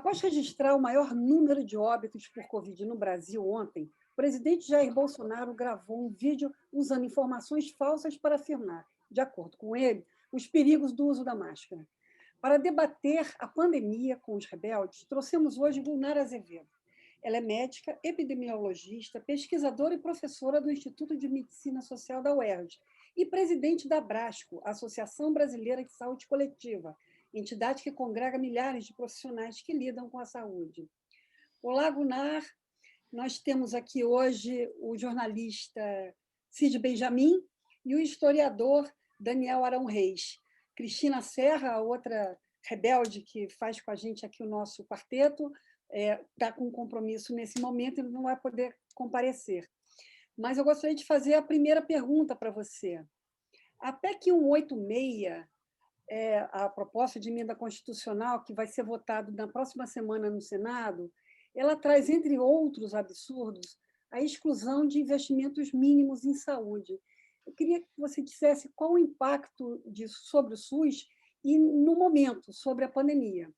Após registrar o maior número de óbitos por Covid no Brasil ontem, o presidente Jair Bolsonaro gravou um vídeo usando informações falsas para afirmar, de acordo com ele, os perigos do uso da máscara. Para debater a pandemia com os rebeldes, trouxemos hoje Gulnara Azevedo. Ela é médica, epidemiologista, pesquisadora e professora do Instituto de Medicina Social da UERJ e presidente da Abrasco, Associação Brasileira de Saúde Coletiva, entidade que congrega milhares de profissionais que lidam com a saúde. Olá, Gunnar. Nós temos aqui hoje o jornalista Cid Benjamin e o historiador Daniel Arão Reis. Cristina Serra, a outra rebelde que faz com a gente aqui o nosso quarteto, está com um compromisso nesse momento e não vai poder comparecer. Mas eu gostaria de fazer a primeira pergunta para você. A PEC 186, a proposta de emenda constitucional que vai ser votada na próxima semana no Senado, ela traz, entre outros absurdos, a exclusão de investimentos mínimos em saúde. Eu queria que você dissesse qual o impacto disso sobre o SUS e, no momento, sobre a pandemia.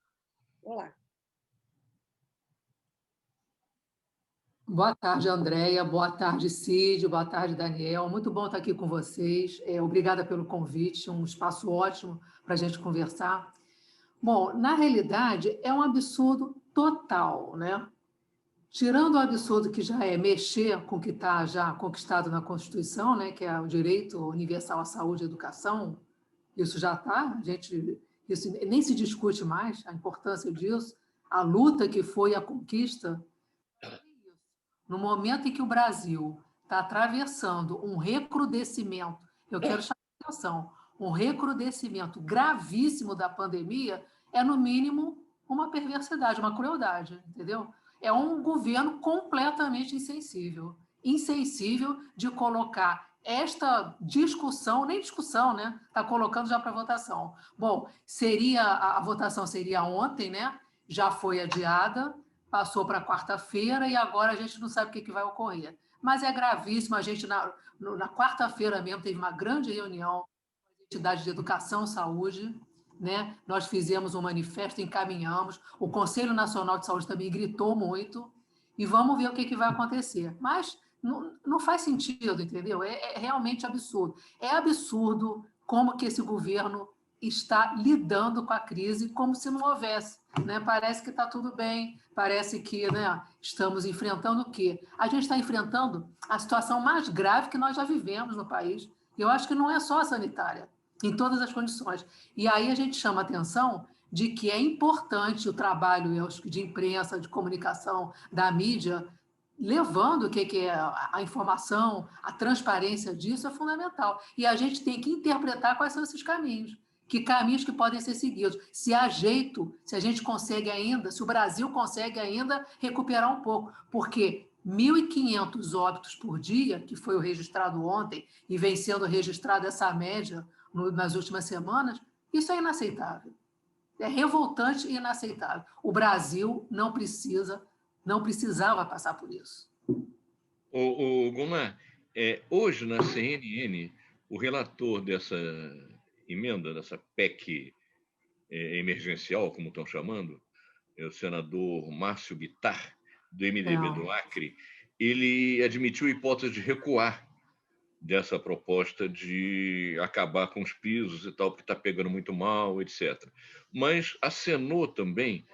Olá. Boa tarde, Andréia. Boa tarde, Cid. Boa tarde, Daniel. Muito bom estar aqui com vocês. Obrigada pelo convite, um espaço ótimo para a gente conversar. Bom, na realidade, é um absurdo total, né? Tirando o absurdo que já é mexer com o que está já conquistado na Constituição, né, que é o direito universal à saúde e educação, isso já está, isso nem se discute mais, a importância disso, a luta que foi a conquista. No momento em que o Brasil está atravessando um recrudescimento, eu quero chamar a atenção, um recrudescimento gravíssimo da pandemia, é, no mínimo, uma perversidade, uma crueldade, entendeu? É um governo completamente insensível de colocar esta discussão, nem discussão, né? Está colocando já para votação. Bom, a votação seria ontem, né? Já foi adiada, passou para quarta-feira e agora a gente não sabe o que vai ocorrer. Mas é gravíssimo, a gente na quarta-feira mesmo teve uma grande reunião com as entidades de educação e saúde, né? Nós fizemos um manifesto, encaminhamos, o Conselho Nacional de Saúde também gritou muito, e vamos ver o que vai acontecer. Mas não faz sentido, entendeu? É realmente absurdo. É absurdo como que esse governo está lidando com a crise como se não houvesse. Né? Parece que está tudo bem, parece que, né, estamos enfrentando o quê? A gente está enfrentando a situação mais grave que nós já vivemos no país. Eu acho que não é só a sanitária, em todas as condições. E aí a gente chama a atenção de que é importante o trabalho de imprensa, de comunicação, da mídia, levando o que é a informação, a transparência disso é fundamental. E a gente tem que interpretar quais são esses caminhos. Que caminhos que podem ser seguidos. Se há jeito, se a gente consegue ainda, se o Brasil consegue ainda recuperar um pouco. Porque 1.500 óbitos por dia, que foi o registrado ontem, e vem sendo registrada essa média nas últimas semanas, isso é inaceitável. É revoltante e inaceitável. O Brasil não precisava passar por isso. Gomar, hoje na CNN, o relator dessa emenda, dessa PEC emergencial, como estão chamando, é o senador Márcio Bittar, do MDB do Acre, ele admitiu a hipótese de recuar dessa proposta de acabar com os pisos e tal, porque está pegando muito mal, etc. Mas acenou também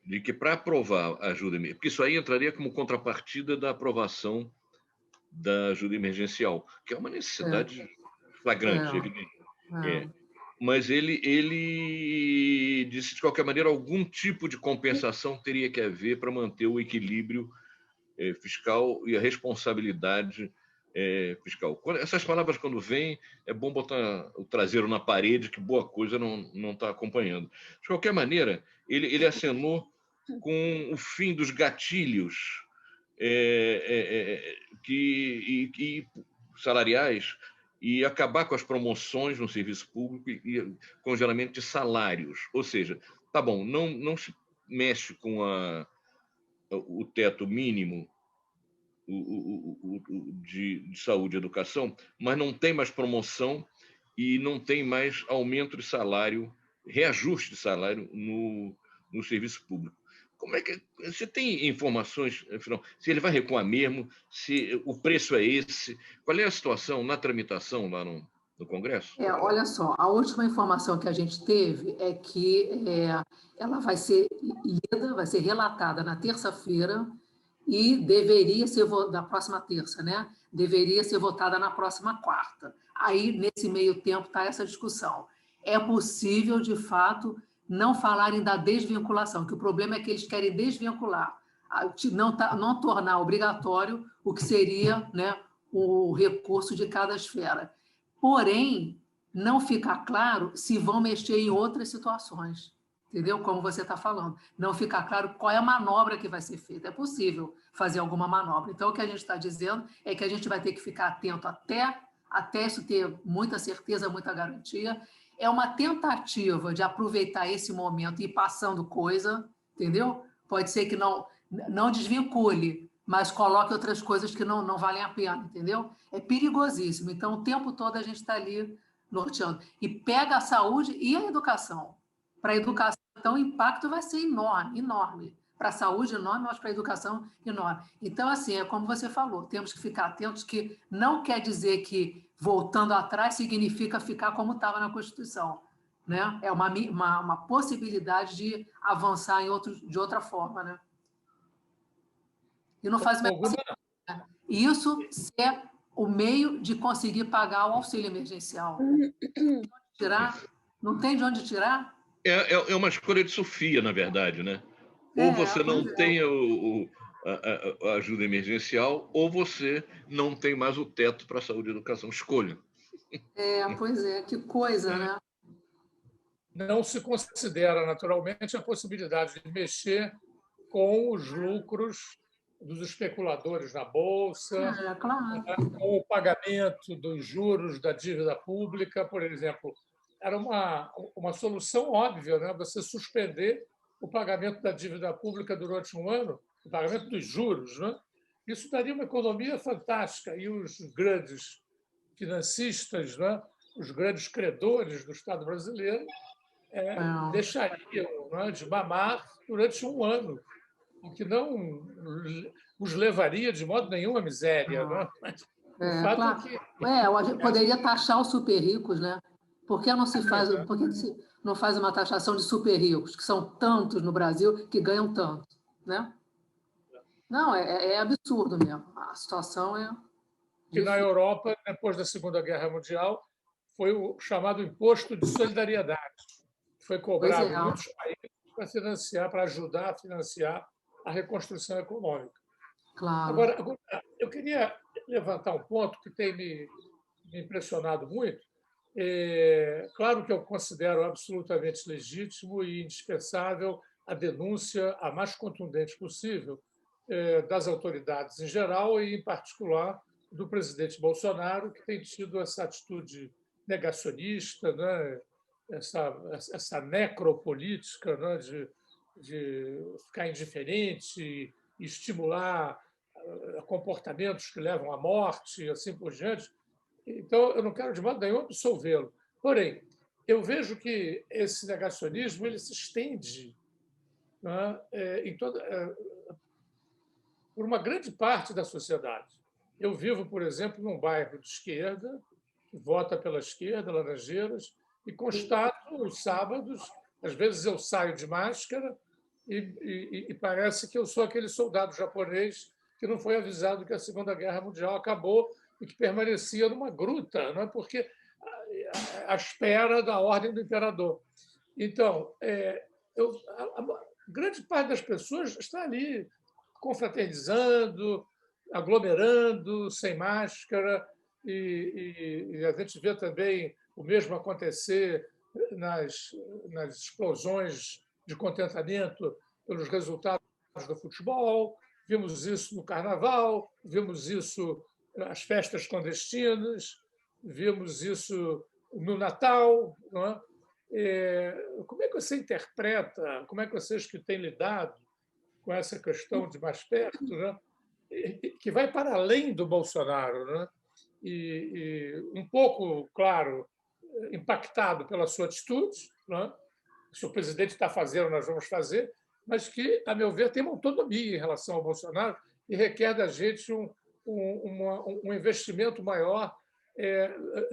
de que para aprovar a ajuda, porque isso aí entraria como contrapartida da aprovação da ajuda emergencial, que é uma necessidade flagrante, evidente. Mas ele disse, de qualquer maneira, algum tipo de compensação teria que haver para manter o equilíbrio fiscal e a responsabilidade fiscal. Essas palavras, quando vêm, é bom botar o traseiro na parede, que boa coisa não está acompanhando. De qualquer maneira, ele acenou com o fim dos gatilhos salariais e acabar com as promoções no serviço público e congelamento de salários. Ou seja, tá bom, não se mexe com o teto mínimo de saúde e educação, mas não tem mais promoção e não tem mais aumento de salário, reajuste de salário no serviço público. como é que você tem informações, afinal, se ele vai recuar mesmo, se o preço é esse, qual é a situação na tramitação lá no Congresso? Olha só, a última informação que a gente teve é que ela vai ser lida, vai ser relatada na terça-feira e deveria ser da próxima terça, né? Deveria ser votada na próxima quarta. Aí, nesse meio tempo, está essa discussão. É possível, de fato, não falarem da desvinculação, que o problema é que eles querem desvincular, não tornar obrigatório o que seria, né, o recurso de cada esfera. Porém, não fica claro se vão mexer em outras situações, entendeu? Como você está falando. Não fica claro qual é a manobra que vai ser feita. É possível fazer alguma manobra. Então, o que a gente está dizendo é que a gente vai ter que ficar atento até isso ter muita certeza, muita garantia. É uma tentativa de aproveitar esse momento e ir passando coisa, entendeu? Pode ser que não desvincule, mas coloque outras coisas que não valem a pena, entendeu? É perigosíssimo. Então, o tempo todo a gente está ali norteando. E pega a saúde e a educação. Para a educação, então, o impacto vai ser enorme, enorme. Para a saúde, enorme, mas para a educação, enorme. Então, assim, é como você falou, temos que ficar atentos que não quer dizer que voltando atrás significa ficar como estava na Constituição. Né? É uma possibilidade de avançar de outra forma. Né? E não faz mais sentido. Né? Isso é o meio de conseguir pagar o auxílio emergencial. Tirar? Não tem de onde tirar? É uma escolha de Sofia, na verdade, né? Ou você não tem a ajuda emergencial, ou você não tem mais o teto para a saúde e educação. Escolha. Pois é, que coisa, né? Não se considera, naturalmente, a possibilidade de mexer com os lucros dos especuladores na Bolsa, claro. com o pagamento dos juros da dívida pública, por exemplo. Era uma solução óbvia, né? Você suspender o pagamento da dívida pública durante um ano, o pagamento dos juros. Né? Isso daria uma economia fantástica e os grandes financistas, né? Os grandes credores do Estado brasileiro deixariam, né, de mamar durante um ano, o que não os levaria de modo nenhum à miséria. Né? Mas o fato claro. é que... a gente poderia taxar os super ricos, né? Por que se não faz uma taxação de super ricos, que são tantos no Brasil que ganham tanto, né? Não, é absurdo mesmo. A situação é que na Europa, depois da Segunda Guerra Mundial, foi o chamado imposto de solidariedade, que foi cobrado em muitos países para ajudar a financiar a reconstrução econômica. Claro. Agora, eu queria levantar um ponto que tem me impressionado muito. Claro que eu considero absolutamente legítimo e indispensável a denúncia a mais contundente possível das autoridades em geral e, em particular, do presidente Bolsonaro, que tem tido essa atitude negacionista, né? essa necropolítica, né? de ficar indiferente e estimular comportamentos que levam à morte e assim por diante. Então, eu não quero de modo nenhum absolvê-lo. Porém, eu vejo que esse negacionismo ele se estende, né, por uma grande parte da sociedade. Eu vivo, por exemplo, num bairro de esquerda, que vota pela esquerda, Laranjeiras, e constato os sábados, às vezes eu saio de máscara e parece que eu sou aquele soldado japonês que não foi avisado que a Segunda Guerra Mundial acabou e que permanecia numa gruta, não é? Porque à espera da ordem do imperador. Então, a grande parte das pessoas está ali confraternizando, aglomerando, sem máscara, e a gente vê também o mesmo acontecer nas explosões de contentamento pelos resultados do futebol, vimos isso no Carnaval, vimos isso nas festas clandestinas, vimos isso no Natal. Não é? Como é que você interpreta, como é que vocês que têm lidado com essa questão de mais perto, né? Que vai para além do Bolsonaro, né? E um pouco, claro, impactado pela sua atitude, né? Se o presidente está fazendo, nós vamos fazer, mas que, a meu ver, tem uma autonomia em relação ao Bolsonaro e requer da gente um investimento maior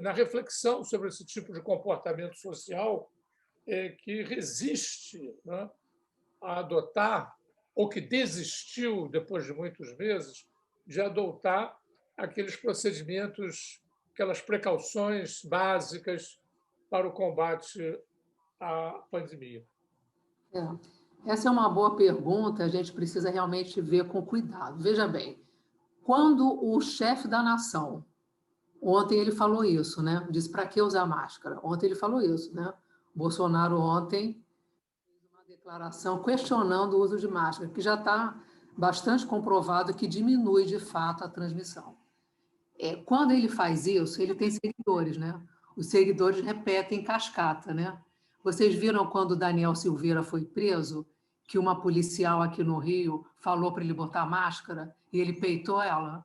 na reflexão sobre esse tipo de comportamento social que resiste, né, a adotar, ou que desistiu, depois de muitos meses, de adotar aqueles procedimentos, aquelas precauções básicas para o combate à pandemia. Essa é uma boa pergunta, a gente precisa realmente ver com cuidado. Veja bem, quando o chefe da nação, ontem ele falou isso, né? Disse para que usar máscara? Ontem ele falou isso, né? Bolsonaro ontem fez uma declaração questionando o uso de máscara, que já está bastante comprovado que diminui de fato a transmissão. Quando ele faz isso, ele tem seguidores, né? Os seguidores repetem cascata, né? Vocês viram quando o Daniel Silveira foi preso, que uma policial aqui no Rio falou para ele botar máscara e ele peitou ela?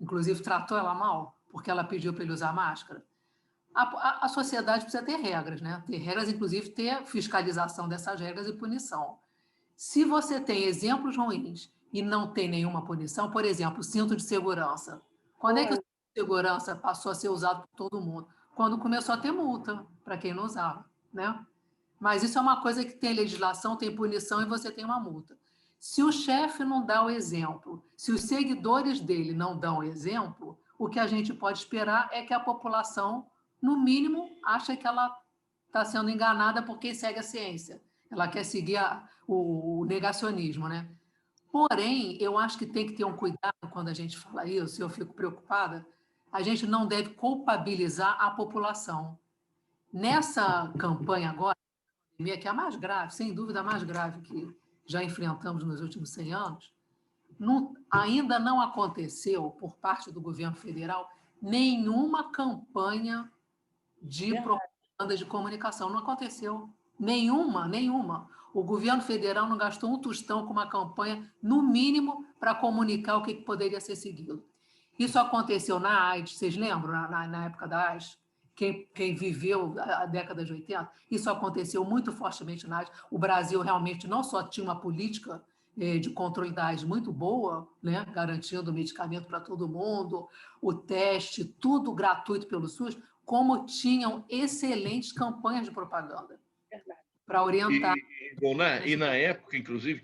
Inclusive tratou ela mal, porque ela pediu para ele usar máscara. A sociedade precisa ter regras, né? Ter regras, inclusive ter fiscalização dessas regras e punição. Se você tem exemplos ruins e não tem nenhuma punição, por exemplo, o cinto de segurança. Quando é que o cinto de segurança passou a ser usado por todo mundo? Quando começou a ter multa para quem não usava, né? Mas isso é uma coisa que tem legislação, tem punição e você tem uma multa. Se o chefe não dá o exemplo, se os seguidores dele não dão o exemplo, o que a gente pode esperar é que a população, no mínimo, ache que ela está sendo enganada porque segue a ciência. Ela quer seguir o negacionismo, né? Porém, eu acho que tem que ter um cuidado quando a gente fala isso, e eu fico preocupada, a gente não deve culpabilizar a população. Nessa campanha agora, que é a mais grave, sem dúvida a mais grave que já enfrentamos nos últimos 100 anos, ainda não aconteceu, por parte do governo federal, nenhuma campanha de propaganda de comunicação. Não aconteceu. Nenhuma. O governo federal não gastou um tostão com uma campanha, no mínimo, para comunicar o que poderia ser seguido. Isso aconteceu na AIDS, vocês lembram? Na época da AIDS? Quem viveu a década de 80, isso aconteceu muito fortemente na AIDS. O Brasil realmente não só tinha uma política de controle da AIDS muito boa, né, garantindo medicamento para todo mundo, o teste, tudo gratuito pelo SUS, como tinham excelentes campanhas de propaganda para orientar. E na época, inclusive,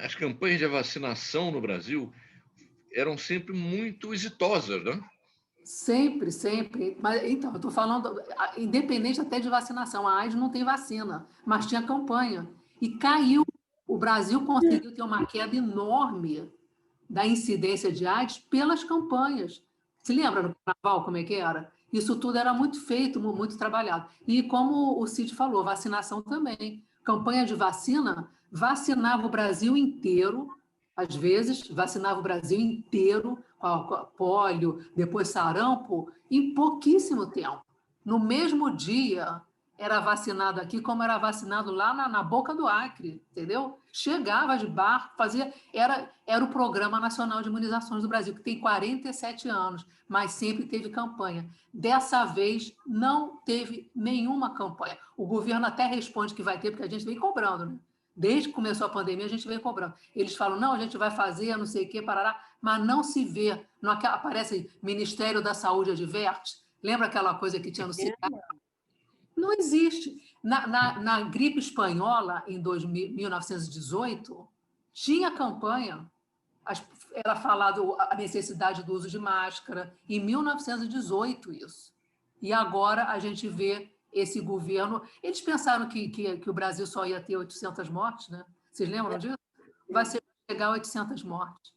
as campanhas de vacinação no Brasil eram sempre muito exitosas, né? Sempre, sempre. Mas, então, eu estou falando, independente até de vacinação, a AIDS não tem vacina, mas tinha campanha. E caiu. O Brasil conseguiu ter uma queda enorme da incidência de AIDS pelas campanhas. Se lembra no Carnaval como é que era? Isso tudo era muito feito, muito trabalhado. E como o Cid falou, vacinação também. Campanha de vacina vacinava o Brasil inteiro, às vezes vacinava o Brasil inteiro com a pólio, depois sarampo, em pouquíssimo tempo. No mesmo dia, era vacinado aqui como era vacinado lá na Boca do Acre, entendeu? Chegava de barco, fazia... Era o Programa Nacional de Imunizações do Brasil, que tem 47 anos, mas sempre teve campanha. Dessa vez, não teve nenhuma campanha. O governo até responde que vai ter, porque a gente vem cobrando, né? Desde que começou a pandemia, a gente vem cobrando. Eles falam, não, a gente vai fazer, não sei o quê, parará, mas não se vê. Não aparece Ministério da Saúde adverte. Lembra aquela coisa que tinha no cigarro? Não existe. Na gripe espanhola, em 1918, tinha campanha. Era falado a necessidade do uso de máscara. Em 1918, isso. E agora a gente vê esse governo... Eles pensaram que o Brasil só ia ter 800 mortes, né? Vocês lembram disso? Vai chegar a 800 mortes.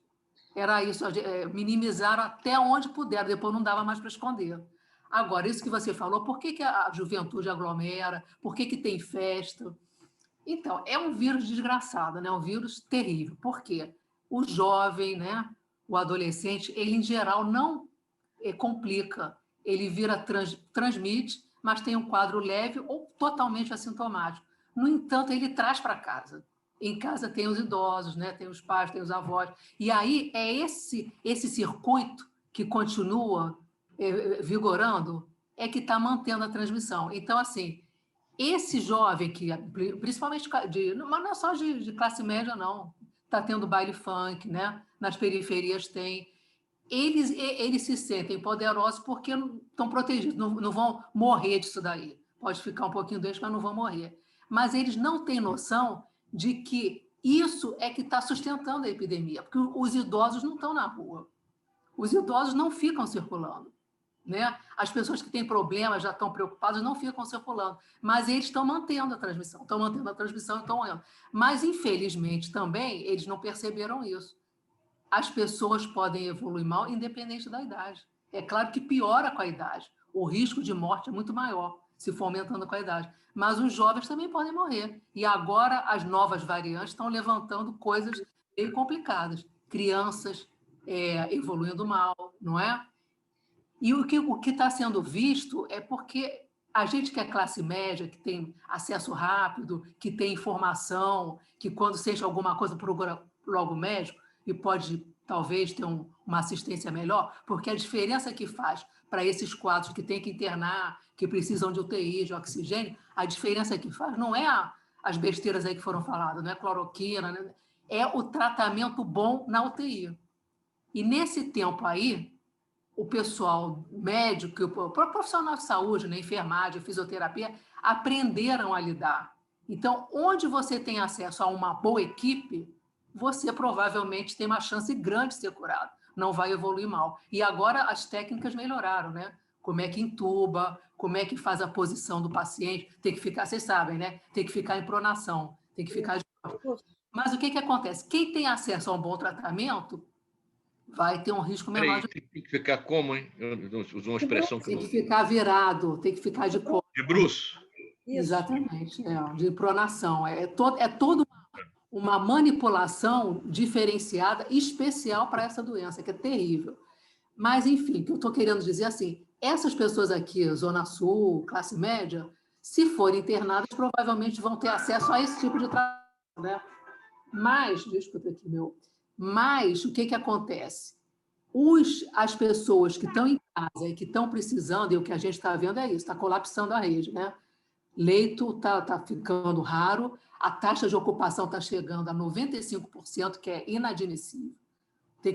Era isso. Minimizaram até onde puderam. Depois não dava mais para esconder. Agora, isso que você falou, por que a juventude aglomera? Por que tem festa? Então, é um vírus desgraçado, né? Um vírus terrível. Por quê? O jovem, né? O adolescente, ele, em geral, não complica. Ele transmite, mas tem um quadro leve ou totalmente assintomático. No entanto, ele traz para casa. Em casa tem os idosos, né? Tem os pais, tem os avós. E aí é esse circuito que continua vigorando, é que está mantendo a transmissão. Então, assim, Esse jovem, que principalmente, mas não é só de classe média, não. Está tendo baile funk, né? Nas periferias tem. Eles se sentem poderosos porque estão protegidos, não vão morrer disso daí. Pode ficar um pouquinho doente, mas não vão morrer. Mas eles não têm noção de que isso é que está sustentando a epidemia, porque os idosos não estão na rua. Os idosos não ficam circulando. Né? As pessoas que têm problemas, já estão preocupadas, não ficam circulando. Mas eles estão mantendo a transmissão, e estão morrendo. Mas, infelizmente, também, eles não perceberam isso. As pessoas podem evoluir mal, independente da idade. É claro que piora com a idade. O risco de morte é muito maior, se for aumentando com a idade. Mas os jovens também podem morrer. E agora as novas variantes estão levantando coisas bem complicadas. Crianças evoluindo mal, não é? E o que está sendo visto é porque a gente que é classe média, que tem acesso rápido, que tem informação, que quando sente alguma coisa procura logo o médico e pode talvez ter uma assistência melhor, porque a diferença que faz para esses quadros que tem que internar, que precisam de UTI, de oxigênio, a diferença que faz não é as besteiras aí que foram faladas, não é cloroquina, né? É o tratamento bom na UTI. E nesse tempo aí, o pessoal médico, o profissional de saúde, né, enfermagem, fisioterapia, aprenderam a lidar. Então, onde você tem acesso a uma boa equipe, você provavelmente tem uma chance grande de ser curado, não vai evoluir mal. E agora as técnicas melhoraram, né? Como é que intuba, como é que faz a posição do paciente, tem que ficar, vocês sabem, né? Tem que ficar em pronação, tem que ficar de costas. Mas o que acontece? Quem tem acesso a um bom tratamento vai ter um risco menor de... Tem que ficar como, hein? Eu uso uma expressão que tem que ficar virado, tem que ficar de costas. De bruço. Exatamente, de pronação. É toda uma manipulação diferenciada, especial para essa doença, que é terrível. Mas, enfim, o que eu estou querendo dizer assim, essas pessoas aqui, Zona Sul, classe média, se forem internadas, provavelmente vão ter acesso a esse tipo de tratamento, né? Mas, desculpa aqui, mas o que acontece? As pessoas que estão em casa e que estão precisando, e o que a gente está vendo é isso, está colapsando a rede, né? Leito está ficando raro, a taxa de ocupação está chegando a 95%, que é inadmissível.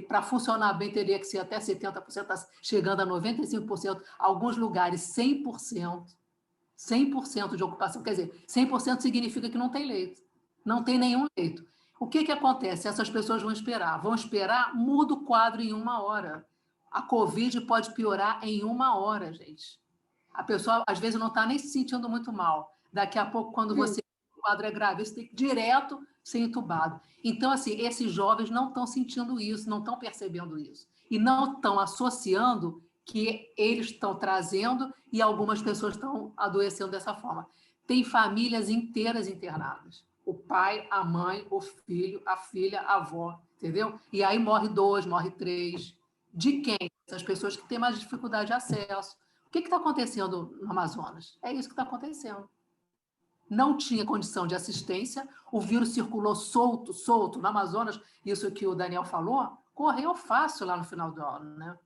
Para funcionar bem, teria que ser até 70%, está chegando a 95%, alguns lugares 100%, 100% de ocupação, quer dizer, 100% significa que não tem leito, não tem nenhum leito. O que acontece? Essas pessoas vão esperar, muda o quadro em 1 hora. A Covid pode piorar em 1 hora, gente. A pessoa, às vezes, não está nem se sentindo muito mal. Daqui a pouco, quando o quadro é grave, você tem que ir direto ser entubado. Então, assim, esses jovens não estão sentindo isso, não estão percebendo isso. E não estão associando que eles estão trazendo e algumas pessoas estão adoecendo dessa forma. Tem famílias inteiras internadas. O pai, a mãe, o filho, a filha, a avó, entendeu? E aí morre 2, morre 3. De quem? Essas pessoas que têm mais dificuldade de acesso. O que está acontecendo no Amazonas? É isso que está acontecendo. Não tinha condição de assistência, o vírus circulou solto no Amazonas, isso que o Daniel falou, correu fácil lá no final do ano, né?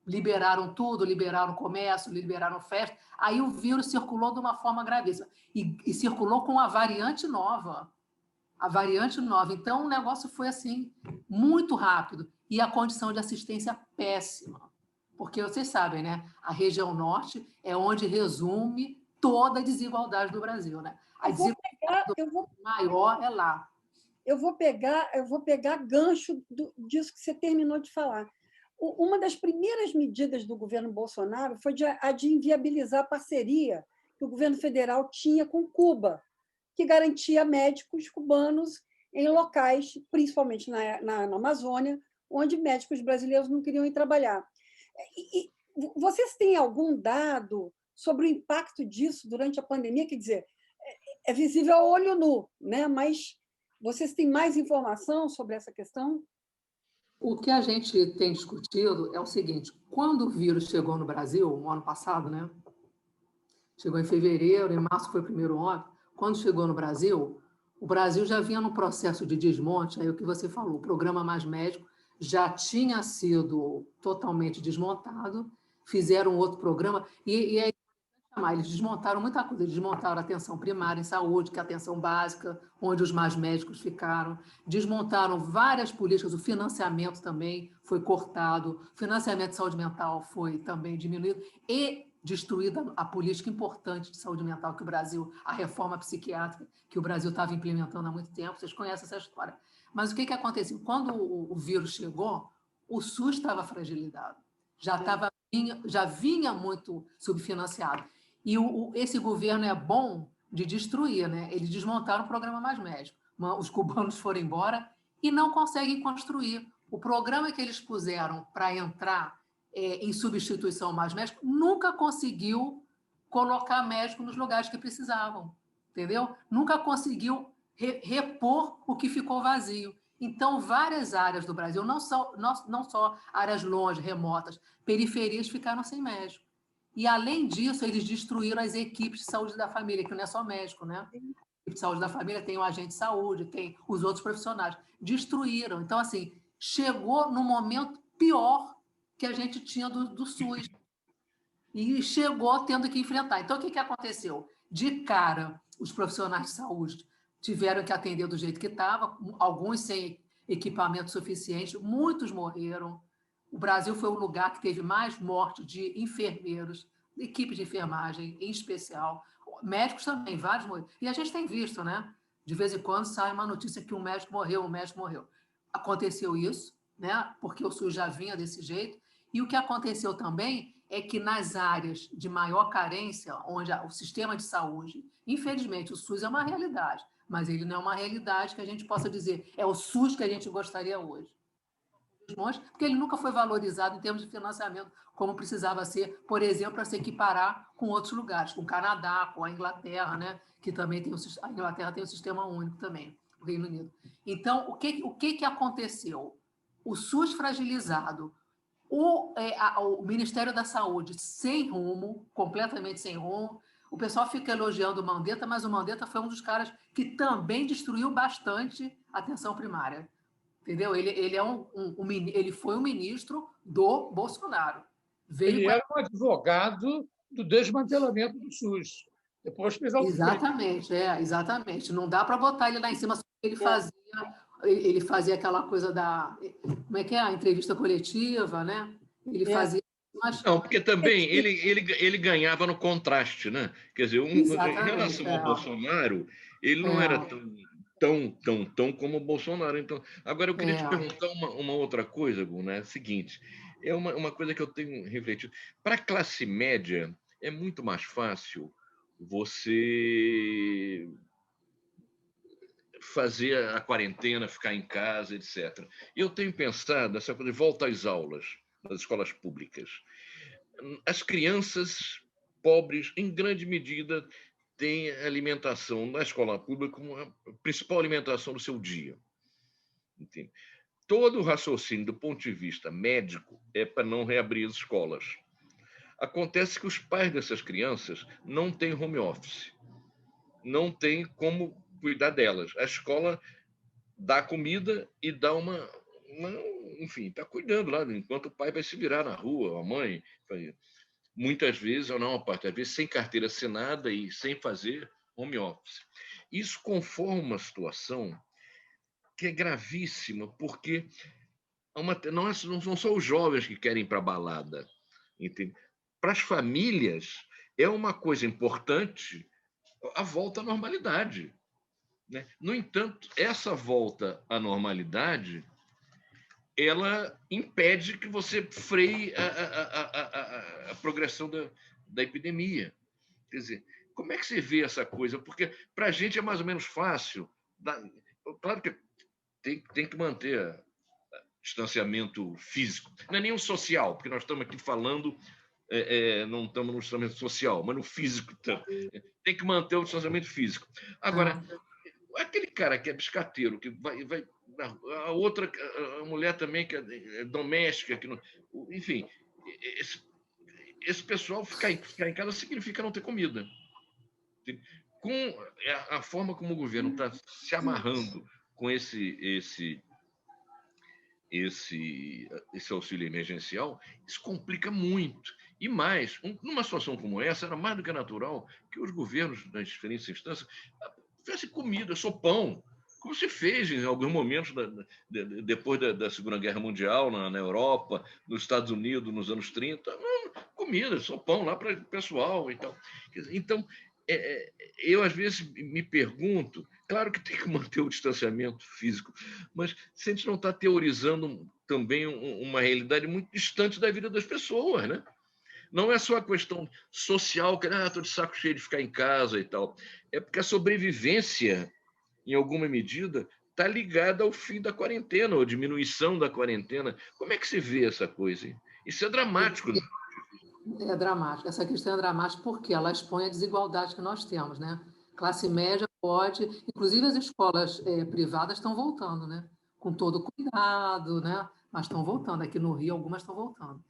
Liberaram tudo, liberaram o comércio, liberaram festa, aí o vírus circulou de uma forma gravíssima, e circulou com a variante nova. Então, o negócio foi assim, muito rápido, e a condição de assistência péssima. Porque vocês sabem, né? A região norte é onde resume toda a desigualdade do Brasil, né? A desigualdade maior é lá. Eu vou pegar gancho disso que você terminou de falar. Uma das primeiras medidas do governo Bolsonaro foi a de inviabilizar a parceria que o governo federal tinha com Cuba, que garantia médicos cubanos em locais, principalmente na Amazônia, onde médicos brasileiros não queriam ir trabalhar. E vocês têm algum dado sobre o impacto disso durante a pandemia? Quer dizer, é visível a olho nu, né? Mas vocês têm mais informação sobre essa questão? O que a gente tem discutido é o seguinte: quando o vírus chegou no Brasil, no ano passado, né? Chegou em fevereiro, em março foi o primeiro óbito. Quando chegou no Brasil, o Brasil já vinha num processo de desmonte, aí o que você falou, o programa Mais Médico já tinha sido totalmente desmontado, fizeram outro programa, e é Eles desmontaram muita coisa. Eles desmontaram a atenção primária em saúde, que é a atenção básica, onde os mais médicos ficaram. Desmontaram várias políticas. O financiamento também foi cortado. O financiamento de saúde mental foi também diminuído. E destruída a política importante de saúde mental que o Brasil, a reforma psiquiátrica que o Brasil estava implementando há muito tempo. Vocês conhecem essa história. Mas o que aconteceu? Quando o vírus chegou, o SUS estava fragilizado. Já vinha muito subfinanciado. E esse governo é bom de destruir, né? Eles desmontaram o programa Mais Médico. Os cubanos foram embora e não conseguem construir. O programa que eles puseram para entrar em substituição ao Mais Médico nunca conseguiu colocar médico nos lugares que precisavam, entendeu? Nunca conseguiu repor o que ficou vazio. Então, várias áreas do Brasil, não só áreas longe, remotas, periferias ficaram sem médico. E, além disso, eles destruíram as equipes de saúde da família, que não é só médico, né? A equipe de saúde da família tem o agente de saúde, tem os outros profissionais. Destruíram. Então, assim, chegou no momento pior que a gente tinha do SUS. E chegou tendo que enfrentar. Então, o que aconteceu? De cara, os profissionais de saúde tiveram que atender do jeito que estava, alguns sem equipamento suficiente, muitos morreram. O Brasil foi o lugar que teve mais morte de enfermeiros, equipe de enfermagem em especial, médicos também, vários morreram. E a gente tem visto, né? De vez em quando sai uma notícia que um médico morreu. Aconteceu isso, né? Porque o SUS já vinha desse jeito. E o que aconteceu também é que nas áreas de maior carência, onde o sistema de saúde, infelizmente, o SUS é uma realidade, mas ele não é uma realidade que a gente possa dizer é o SUS que a gente gostaria hoje. Porque ele nunca foi valorizado em termos de financiamento, como precisava ser, por exemplo, para se equiparar com outros lugares, com o Canadá, com a Inglaterra, né? Que também tem a Inglaterra tem um sistema único também, o Reino Unido. Então, o que aconteceu? O SUS fragilizado, o Ministério da Saúde sem rumo, completamente sem rumo. O pessoal fica elogiando o Mandetta, mas o Mandetta foi um dos caras que também destruiu bastante a atenção primária. Entendeu? Ele foi um ministro do Bolsonaro. Ele era um advogado do desmantelamento do SUS. Depois fez Exatamente, exatamente. Não dá para botar ele lá em cima, só que ele fazia aquela coisa da... Como é que é? A entrevista coletiva, né? Ele fazia... Não, porque também ele ganhava no contraste, né? Quer dizer, em relação ao Bolsonaro, ele não era tão como o Bolsonaro. Então, agora eu queria te perguntar uma outra coisa, Gu, né? É o seguinte, é uma coisa que eu tenho refletido. Para a classe média, é muito mais fácil você fazer a quarentena, ficar em casa, etc. Eu tenho pensado nessa coisa de volta às aulas nas escolas públicas. As crianças pobres, em grande medida, têm alimentação na escola pública como a principal alimentação do seu dia. Entende? Todo o raciocínio do ponto de vista médico é para não reabrir as escolas. Acontece que os pais dessas crianças não têm home office, não têm como cuidar delas. A escola dá comida e dá enfim, está cuidando lá, enquanto o pai vai se virar na rua, a mãe. Muitas vezes, ou não, a parte das vezes, sem carteira assinada e sem fazer home office. Isso conforma uma situação que é gravíssima, porque não são só os jovens que querem ir para a balada. Entende? Para as famílias, é uma coisa importante a volta à normalidade. Né? No entanto, essa volta à normalidade ela impede que você freie a progressão da epidemia. Quer dizer, como é que você vê essa coisa? Porque para a gente é mais ou menos fácil. Claro que tem que manter distanciamento físico. Não é nem o social, porque nós estamos aqui falando, não estamos no distanciamento social, mas no físico. Tem que manter o distanciamento físico. Agora, aquele cara que é biscateiro, que vai a outra a mulher também que é doméstica, que não, enfim, esse pessoal ficar em casa significa não ter comida. Com a forma como o governo está se amarrando com esse esse auxílio emergencial, isso complica muito. E mais, numa situação como essa, era mais do que natural que os governos das diferentes instâncias fizessem comida, sopão, como se fez em alguns momentos depois da Segunda Guerra Mundial, na Europa, nos Estados Unidos, nos anos 30. Comida, sopão lá para o pessoal. Então, eu às vezes me pergunto, claro que tem que manter o distanciamento físico, mas se a gente não está teorizando também uma realidade muito distante da vida das pessoas, né? Não é só a questão social, que estou de saco cheio de ficar em casa e tal. É porque a sobrevivência, em alguma medida, está ligada ao fim da quarentena, ou diminuição da quarentena. Como é que se vê essa coisa? Isso é dramático, né? É dramático. Essa questão é dramática porque ela expõe a desigualdade que nós temos, né? Classe média pode... Inclusive, as escolas privadas estão voltando, né? Com todo cuidado, né? Mas estão voltando. Aqui no Rio, algumas estão voltando.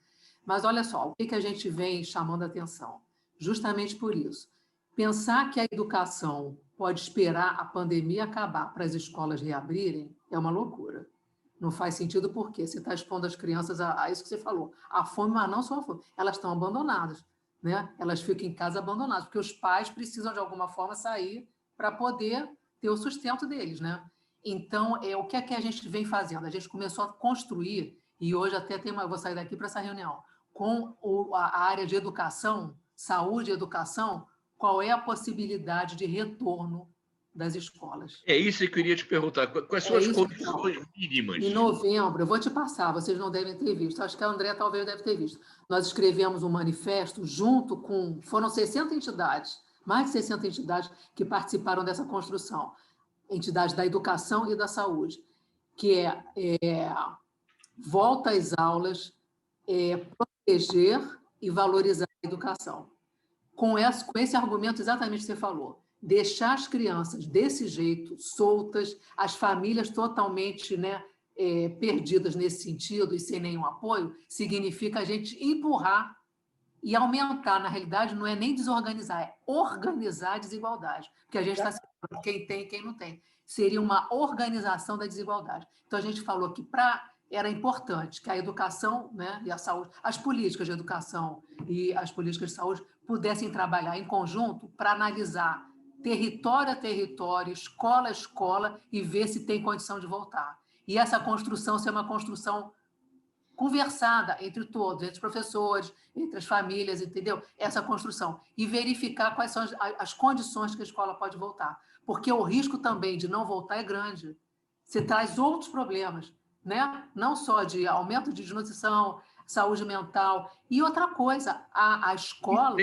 Mas olha só, o que a gente vem chamando a atenção? Justamente por isso. Pensar que a educação pode esperar a pandemia acabar para as escolas reabrirem é uma loucura. Não faz sentido porque você está expondo as crianças a isso que você falou. A fome, mas não só a fome. Elas estão abandonadas, né? Elas ficam em casa abandonadas, porque os pais precisam, de alguma forma, sair para poder ter o sustento deles, né? Então, o que é que a gente vem fazendo? A gente começou a construir, e hoje até vou sair daqui para essa reunião, com a área de educação, saúde e educação, qual é a possibilidade de retorno das escolas. É isso que eu queria te perguntar. Quais são as condições mínimas? Em novembro, eu vou te passar, vocês não devem ter visto, acho que a André talvez deve ter visto. Nós escrevemos um manifesto junto com... Foram 60 entidades, mais de 60 entidades que participaram dessa construção. Entidades da educação e da saúde, que volta às aulas, proteger e valorizar a educação. Com esse argumento exatamente que você falou, deixar as crianças desse jeito, soltas, as famílias totalmente, né, perdidas nesse sentido e sem nenhum apoio, significa a gente empurrar e aumentar. Na realidade, não é nem desorganizar, é organizar a desigualdade, porque a gente está separando quem tem e quem não tem. Seria uma organização da desigualdade. Então, a gente falou que era importante que a educação, né, e a saúde, as políticas de educação e as políticas de saúde pudessem trabalhar em conjunto para analisar território a território, escola a escola, e ver se tem condição de voltar. E essa construção ser uma construção conversada entre todos, entre os professores, entre as famílias, entendeu? Essa construção. E verificar quais são as condições que a escola pode voltar. Porque o risco também de não voltar é grande. Você traz outros problemas, né? Não só de aumento de desnutrição, saúde mental. E outra coisa, a escola...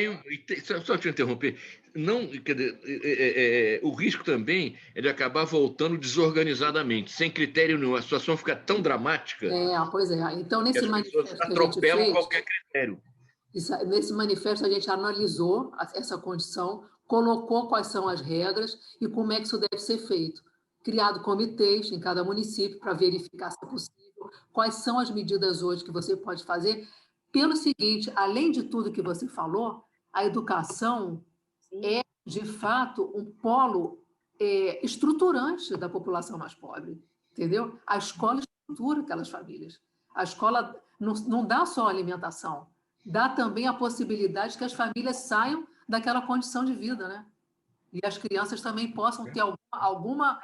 Só te interromper, não, quer dizer, o risco também é de acabar voltando desorganizadamente, sem critério nenhum. A situação fica tão dramática Pois é. Então, nesse manifesto que a gente fez, qualquer critério. Nesse manifesto, a gente analisou essa condição, colocou quais são as regras e como é que isso deve ser feito. Criado comitês em cada município para verificar se é possível, quais são as medidas hoje que você pode fazer. Pelo seguinte, além de tudo que você falou, a educação é, de fato, um polo estruturante da população mais pobre, entendeu? A escola estrutura aquelas famílias. A escola não dá só alimentação, dá também a possibilidade que as famílias saiam daquela condição de vida, né? E as crianças também possam ter alguma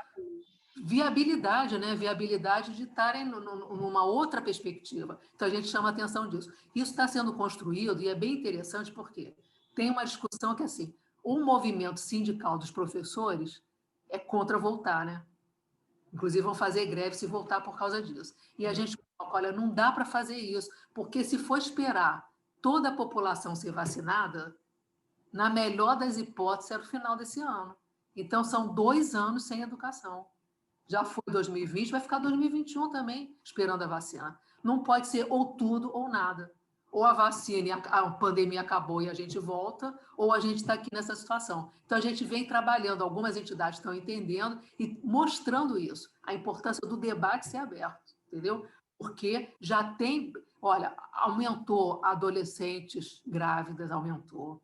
viabilidade, né? Viabilidade de estarem numa outra perspectiva. Então, a gente chama a atenção disso. Isso está sendo construído e é bem interessante porque tem uma discussão que, assim, o movimento sindical dos professores é contra voltar, né? Inclusive, vão fazer greve se voltar por causa disso. E a gente coloca, olha, não dá para fazer isso, porque se for esperar toda a população ser vacinada, na melhor das hipóteses, é no final desse ano. Então, são 2 anos sem educação. Já foi 2020, vai ficar 2021 também, esperando a vacina. Não pode ser ou tudo ou nada. Ou a vacina e a pandemia acabou e a gente volta, ou a gente está aqui nessa situação. Então, a gente vem trabalhando, algumas entidades estão entendendo e mostrando isso, a importância do debate ser aberto, entendeu? Porque já tem... Olha, aumentou adolescentes grávidas, aumentou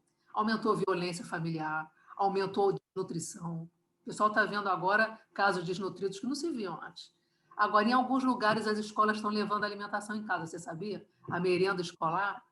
violência familiar, aumentou desnutrição. O pessoal está vendo agora casos desnutridos que não se viam antes. Agora, em alguns lugares, as escolas estão levando alimentação em casa, você sabia? A merenda escolar.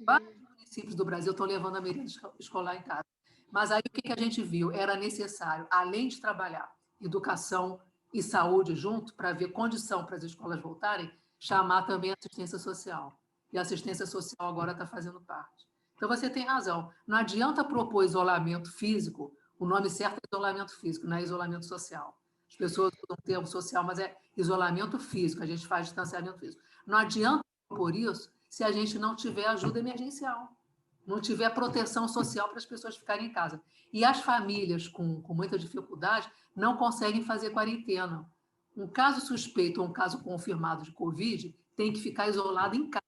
Vários municípios do Brasil estão levando a merenda escolar em casa. Mas aí o que a gente viu? Era necessário, além de trabalhar educação e saúde junto, para ver condição para as escolas voltarem, chamar também a assistência social. E a assistência social agora está fazendo parte. Então, você tem razão. Não adianta propor isolamento físico, o nome certo é isolamento físico, não é isolamento social. As pessoas usam o termo social, mas é isolamento físico, a gente faz distanciamento físico. Não adianta propor isso se a gente não tiver ajuda emergencial, não tiver proteção social para as pessoas ficarem em casa. E as famílias com muita dificuldade não conseguem fazer quarentena. Um caso suspeito ou um caso confirmado de Covid tem que ficar isolado em casa.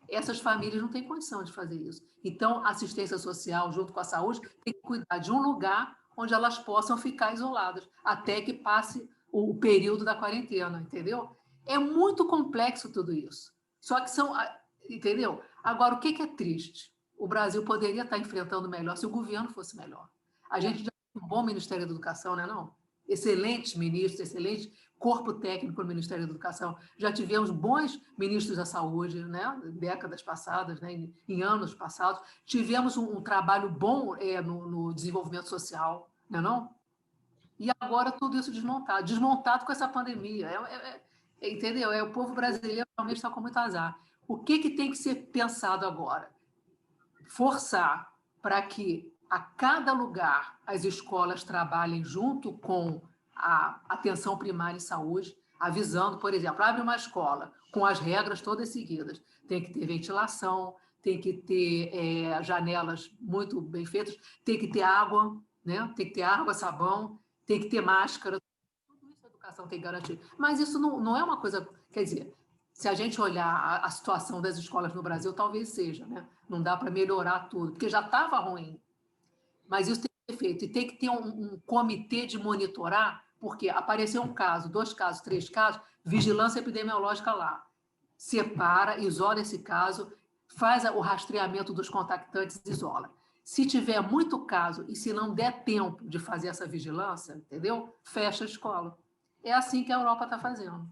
Essas famílias não têm condição de fazer isso. Então, a assistência social, junto com a saúde, tem que cuidar de um lugar onde elas possam ficar isoladas, até que passe o período da quarentena, entendeu? É muito complexo tudo isso. Só que são... Entendeu? Agora, o que é triste? O Brasil poderia estar enfrentando melhor se o governo fosse melhor. A gente já tem um bom Ministério da Educação, né, não? Excelentes ministros, excelente corpo técnico do Ministério da Educação. Já tivemos bons ministros da saúde, né? Décadas passadas, né? Em anos passados. Tivemos um trabalho bom no desenvolvimento social, não é não? E agora tudo isso desmontado com essa pandemia. Entendeu? O povo brasileiro realmente está com muito azar. O que tem que ser pensado agora? Forçar para que a cada lugar as escolas trabalhem junto com a atenção primária em saúde, avisando, por exemplo, abre uma escola com as regras todas seguidas. Tem que ter ventilação, tem que ter janelas muito bem feitas, tem que ter água, né? Tem que ter água, sabão, tem que ter máscara. Tudo isso a educação tem que garantir. Mas isso não é uma coisa... Quer dizer, se a gente olhar a situação das escolas no Brasil, talvez seja, né? Não dá para melhorar tudo, porque já estava ruim. Mas isso tem que ser feito. E tem que ter um comitê de monitorar, porque apareceu um caso, 2 casos, 3 casos, vigilância epidemiológica lá. Separa, isola esse caso, faz o rastreamento dos contactantes, isola. Se tiver muito caso e se não der tempo de fazer essa vigilância, entendeu? Fecha a escola. É assim que a Europa está fazendo,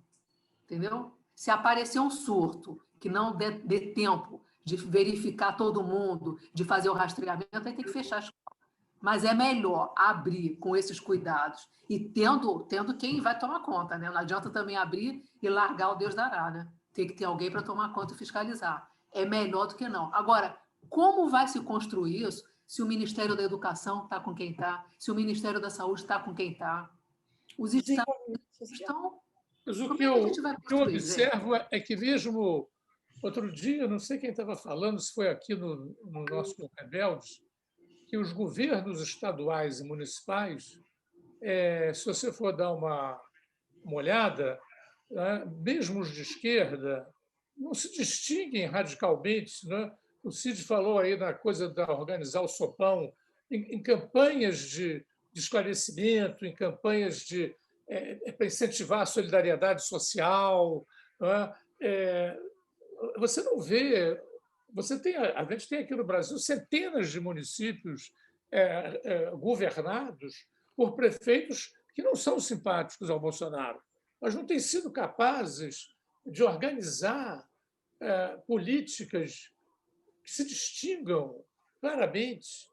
entendeu? Se aparecer um surto que não dê tempo de verificar todo mundo, de fazer o rastreamento, aí tem que fechar a escola. Mas é melhor abrir com esses cuidados e tendo quem vai tomar conta, né? Não adianta também abrir e largar o Deus dará, né? Tem que ter alguém para tomar conta e fiscalizar. É melhor do que não. Agora, como vai se construir isso se o Ministério da Educação está com quem está, se o Ministério da Saúde está com quem está? Os estados estão... Mas o Como que é que a eu, gente vai o que eu construir, gente? observo é que mesmo outro dia, não sei quem estava falando, se foi aqui no nosso Rebeldes, que os governos estaduais e municipais, se você for dar uma olhada, né, mesmo os de esquerda, não se distinguem radicalmente. Né? O Cid falou aí na coisa da organizar o sopão, em campanhas de esclarecimento, em campanhas para incentivar a solidariedade social. Né? Você não vê. A gente tem aqui no Brasil centenas de municípios governados por prefeitos que não são simpáticos ao Bolsonaro, mas não têm sido capazes de organizar políticas que se distingam claramente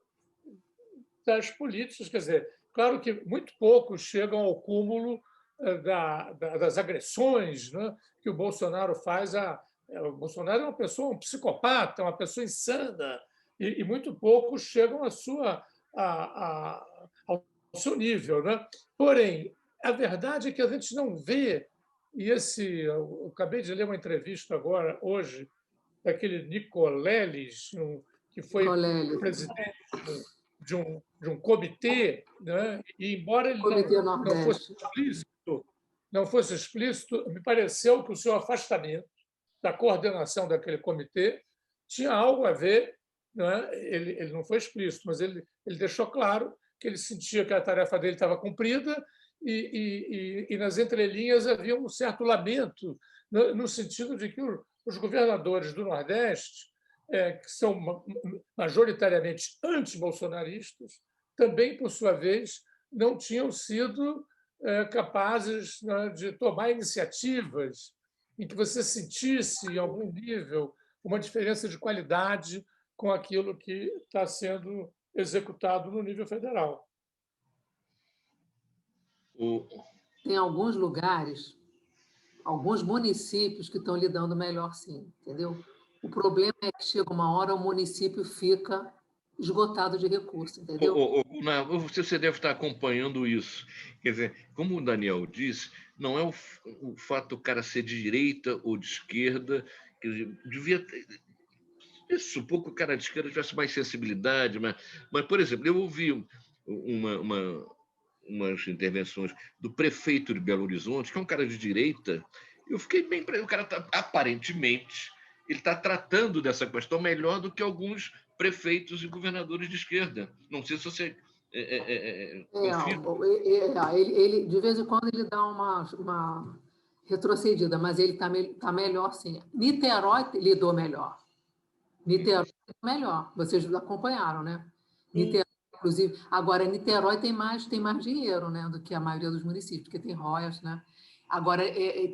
das políticas. Quer dizer, claro que muito poucos chegam ao cúmulo das agressões, né, que o Bolsonaro faz o Bolsonaro é uma pessoa, um psicopata, uma pessoa insana, e muito poucos chegam ao seu nível. Né? Porém, a verdade é que a gente não vê, eu acabei de ler uma entrevista agora, hoje, daquele Nicoleles, que foi presidente de um comitê, né? E embora ele não fosse explícito, me pareceu que o seu afastamento da coordenação daquele comitê tinha algo a ver, né? Ele não foi explícito, mas ele deixou claro que ele sentia que a tarefa dele estava cumprida e nas entrelinhas havia um certo lamento, no sentido de que os governadores do Nordeste, que são majoritariamente anti-bolsonaristas, também, por sua vez, não tinham sido capazes, né, de tomar iniciativas em que você sentisse, em algum nível, uma diferença de qualidade com aquilo que está sendo executado no nível federal. Tem alguns lugares, alguns municípios que estão lidando melhor, sim, entendeu? O problema é que chega uma hora o município fica esgotado de recursos, entendeu? Você deve estar acompanhando isso. Quer dizer, como o Daniel disse, não é o fato do cara ser de direita ou de esquerda. Quer dizer, devia supor que o cara de esquerda tivesse mais sensibilidade, mas por exemplo, eu ouvi umas intervenções do prefeito de Belo Horizonte, que é um cara de direita. Eu fiquei bem. O cara aparentemente ele está tratando dessa questão melhor do que alguns prefeitos e governadores de esquerda. Não sei se você confirma. Ele, de vez em quando, ele dá uma retrocedida, mas ele tá melhor, sim. Niterói lidou melhor. Niterói lidou melhor. Vocês acompanharam, né? Niterói, inclusive. Agora, Niterói tem mais dinheiro, né, do que a maioria dos municípios, porque tem royalties, né? Agora,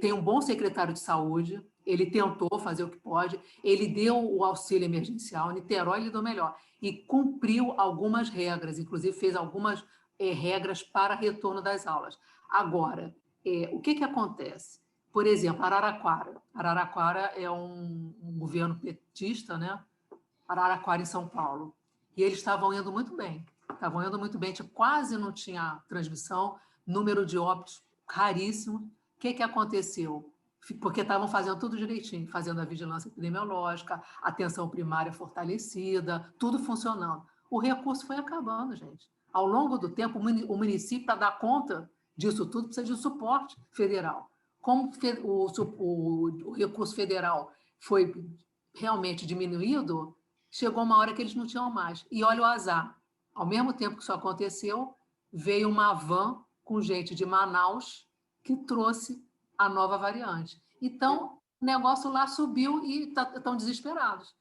tem um bom secretário de saúde, ele tentou fazer o que pode, ele deu o auxílio emergencial, Niterói lidou melhor e cumpriu algumas regras, inclusive fez algumas regras para retorno das aulas. Agora, o que acontece? Por exemplo, Araraquara. Araraquara é um governo petista, né? Araraquara, em São Paulo. E eles estavam indo muito bem. Quase não tinha transmissão, número de óbitos raríssimo. O que aconteceu? Porque estavam fazendo tudo direitinho, fazendo a vigilância epidemiológica, atenção primária fortalecida, tudo funcionando. O recurso foi acabando, gente. Ao longo do tempo, o município, para dar conta disso tudo, precisa de um suporte federal. Como o recurso federal foi realmente diminuído, chegou uma hora que eles não tinham mais. E olha o azar. Ao mesmo tempo que isso aconteceu, veio uma van com gente de Manaus que trouxe a nova variante. Então, o negócio lá subiu e estão desesperados.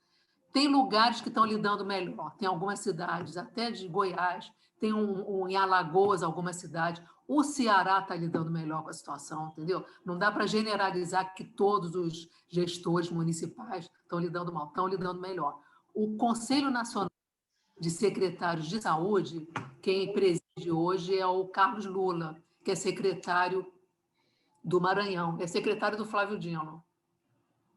Tem lugares que estão lidando melhor. Tem algumas cidades, até de Goiás, tem em Alagoas, algumas cidades. O Ceará está lidando melhor com a situação, entendeu? Não dá para generalizar que todos os gestores municipais estão lidando mal, estão lidando melhor. O Conselho Nacional de Secretários de Saúde, quem preside hoje é o Carlos Lula, que é secretário do Maranhão, é secretário do Flávio Dino.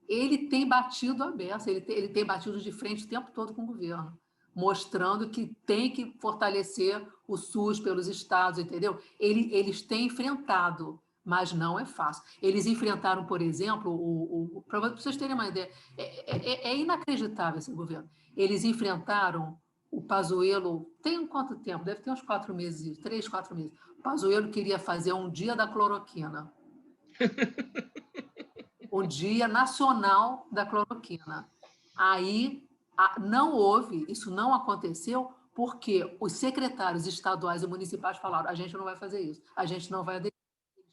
Ele tem batido a beça, ele tem batido de frente o tempo todo com o governo, mostrando que tem que fortalecer o SUS pelos estados, entendeu? Eles têm enfrentado, mas não é fácil. Eles enfrentaram, por exemplo, para vocês terem uma ideia, é inacreditável esse governo. Eles enfrentaram o Pazuello, tem quanto tempo? Deve ter uns 4 meses, 3, 4 meses. O Pazuello queria fazer um dia da cloroquina. O Dia Nacional da Cloroquina. Aí não houve, isso não aconteceu, porque os secretários estaduais e municipais falaram: a gente não vai fazer isso, a gente não vai aderir.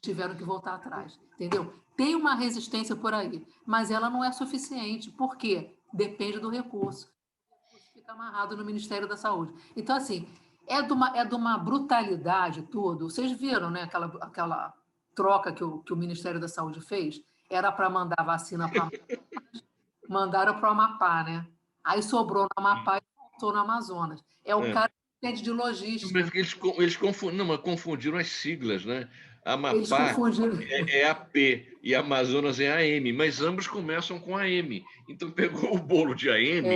Tiveram que voltar atrás, entendeu? Tem uma resistência por aí, mas ela não é suficiente, porque depende do recurso. O recurso fica amarrado no Ministério da Saúde. Então, assim, é de uma brutalidade tudo. Vocês viram, né, aquela troca que o Ministério da Saúde fez? Era para mandar vacina para mandaram para o Amapá, né? Aí sobrou no Amapá e faltou no Amazonas. É o cara que entende de logística. Eles confundiram as siglas, né? Eles Amapá confundiram. é AP e Amazonas é AM, mas ambos começam com AM. Então pegou o bolo de AM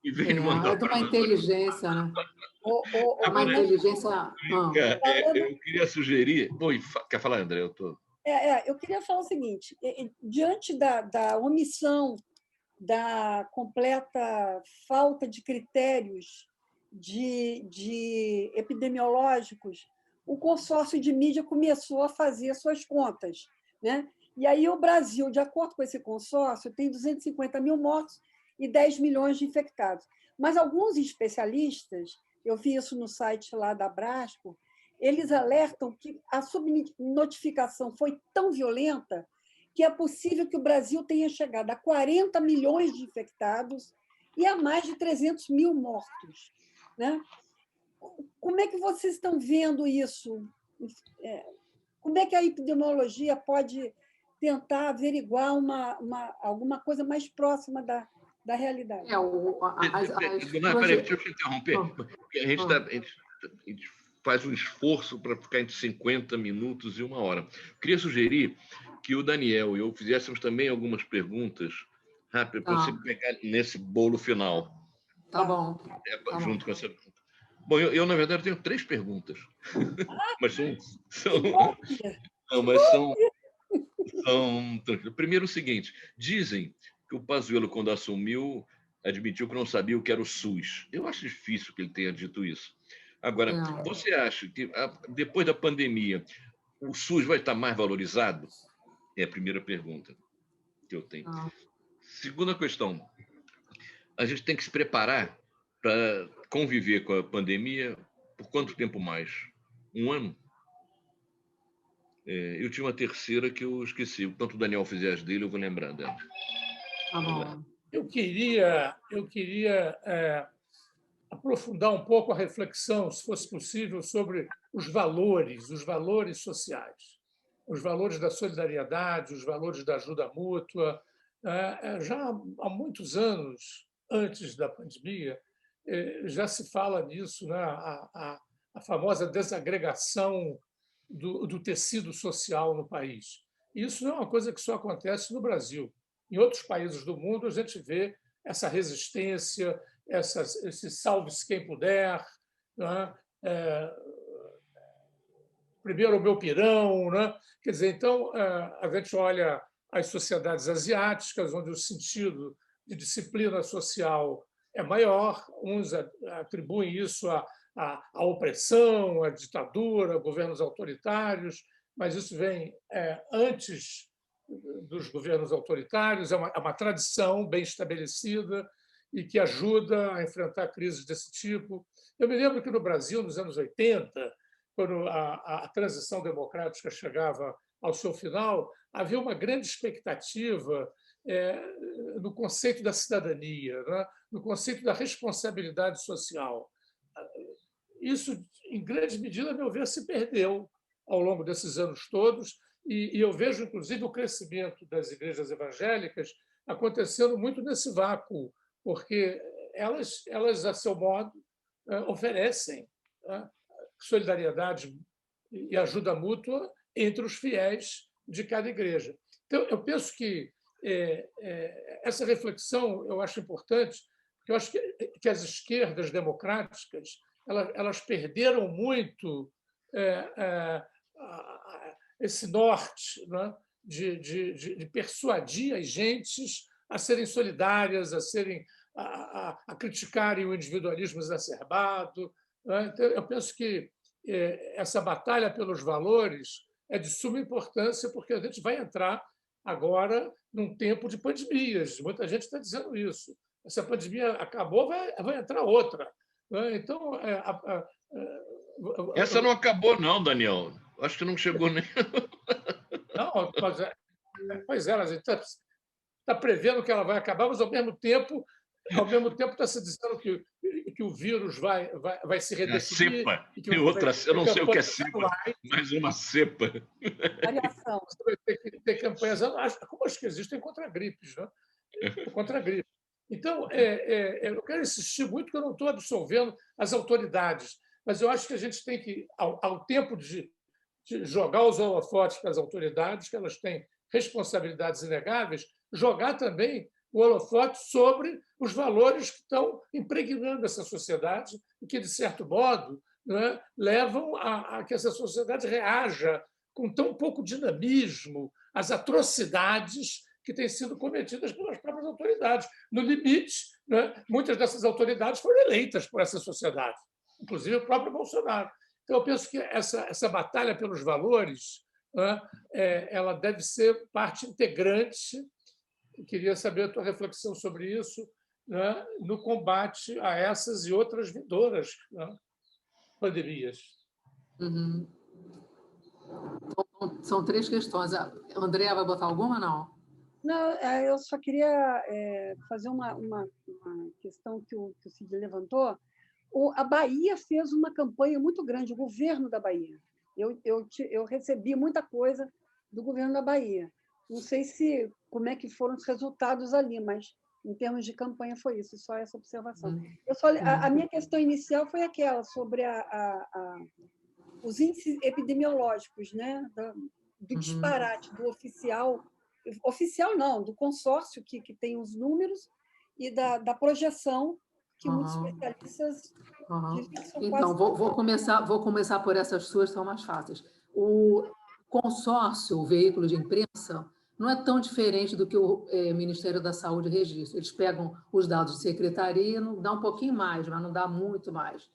e veio mandar de uma inteligência, né? Uma Agora, inteligência. eu queria sugerir. Bom, quer falar, André? Eu queria falar o seguinte: diante da omissão, da completa falta de critérios de epidemiológicos, o consórcio de mídia começou a fazer suas contas, né? E aí o Brasil, de acordo com esse consórcio, tem 250 mil mortos e 10 milhões de infectados. Mas alguns especialistas, eu vi isso no site lá da Brasco, eles alertam que a subnotificação foi tão violenta que é possível que o Brasil tenha chegado a 40 milhões de infectados e a mais de 300 mil mortos, né? Como é que vocês estão vendo isso? Como é que a epidemiologia pode tentar averiguar alguma coisa mais próxima da realidade? Peraí, deixa eu te interromper. A gente faz um esforço para ficar entre 50 minutos e 1 hora. Eu queria sugerir que o Daniel e eu fizéssemos também algumas perguntas rápidas para você pegar nesse bolo final. Tá bom. Junto com essa. Bom, eu na verdade, tenho 3 perguntas. Mas são. Primeiro, o seguinte: dizem que o Pazuello, quando assumiu, admitiu que não sabia o que era o SUS. Eu acho difícil que ele tenha dito isso. Agora, você acha que, depois da pandemia, o SUS vai estar mais valorizado? É a primeira pergunta que eu tenho. Segunda questão: a gente tem que se preparar para conviver com a pandemia por quanto tempo mais? 1 ano? Eu tinha uma terceira que eu esqueci. Enquanto o Daniel fizer as dele, eu vou lembrar dela. Tá bom. Eu queria aprofundar um pouco a reflexão, se fosse possível, sobre os valores sociais, os valores da solidariedade, os valores da ajuda mútua. Já há muitos anos, antes da pandemia, já se fala nisso, né? A famosa desagregação do tecido social no país. Isso não é uma coisa que só acontece no Brasil. Em outros países do mundo, a gente vê essa resistência, esse salve-se quem puder, né? Primeiro o meu pirão. Né? Quer dizer, então, a gente olha as sociedades asiáticas, onde o sentido de disciplina social é maior, uns atribuem isso à opressão, à ditadura, governos autoritários, mas isso vem antes dos governos autoritários, é uma tradição bem estabelecida e que ajuda a enfrentar crises desse tipo. Eu me lembro que no Brasil, nos anos 80, quando a transição democrática chegava ao seu final, havia uma grande expectativa no conceito da cidadania, né? No conceito da responsabilidade social. Isso, em grande medida, a meu ver, se perdeu ao longo desses anos todos, e eu vejo, inclusive, o crescimento das igrejas evangélicas acontecendo muito nesse vácuo, porque elas a seu modo, oferecem solidariedade e ajuda mútua entre os fiéis de cada igreja. Então, eu penso que essa reflexão eu acho importante, porque eu acho que as esquerdas democráticas elas perderam muito esse norte, né, de persuadir as gentes a serem solidárias, a criticarem o individualismo exacerbado. Né? Então, eu penso que essa batalha pelos valores é de suma importância, porque a gente vai entrar agora num tempo de pandemias. Muita gente está dizendo isso. Essa pandemia acabou, vai entrar outra. Né? Então, essa não acabou, não, Daniel. Acho que não chegou nem. Não, pois é, a gente está prevendo que ela vai acabar, mas ao mesmo tempo está se dizendo que o vírus vai se redefinir. A cepa. E outra, eu não sei o que é cepa, mas uma cepa. Variação. Você vai ter campanhas. Como acho que existem contra gripes, né? Contra a gripe. Então, eu quero insistir muito que eu não estou absolvendo as autoridades, mas eu acho que a gente tem que, ao tempo de jogar os holofotes para as autoridades, que elas têm responsabilidades inegáveis, jogar também o holofote sobre os valores que estão impregnando essa sociedade e que, de certo modo, né, levam a que essa sociedade reaja com tão pouco dinamismo às atrocidades que têm sido cometidas pelas próprias autoridades. No limite, né, muitas dessas autoridades foram eleitas por essa sociedade, inclusive o próprio Bolsonaro. Então, eu penso que essa batalha pelos valores, né, ela deve ser parte integrante. Eu queria saber a tua reflexão sobre isso, né, no combate a essas e outras vindouras, né, pandemias. Uhum. São 3 questões. A Andréa vai botar alguma, não? Não, eu só queria fazer uma questão que o Cid levantou. A Bahia fez uma campanha muito grande, o governo da Bahia, Eu recebi muita coisa do governo da Bahia. Não sei como é que foram os resultados ali, mas em termos de campanha foi isso, só essa observação. A minha questão inicial foi aquela sobre os índices epidemiológicos, né? Do disparate do oficial não, do consórcio que tem os números e da projeção que muitos especialistas dizem que são Então, vou começar por essas suas, são mais fáceis. O consórcio, o veículo de imprensa, não é tão diferente do que o Ministério da Saúde registra. Eles pegam os dados de secretaria, não dá um pouquinho mais, mas não dá muito mais.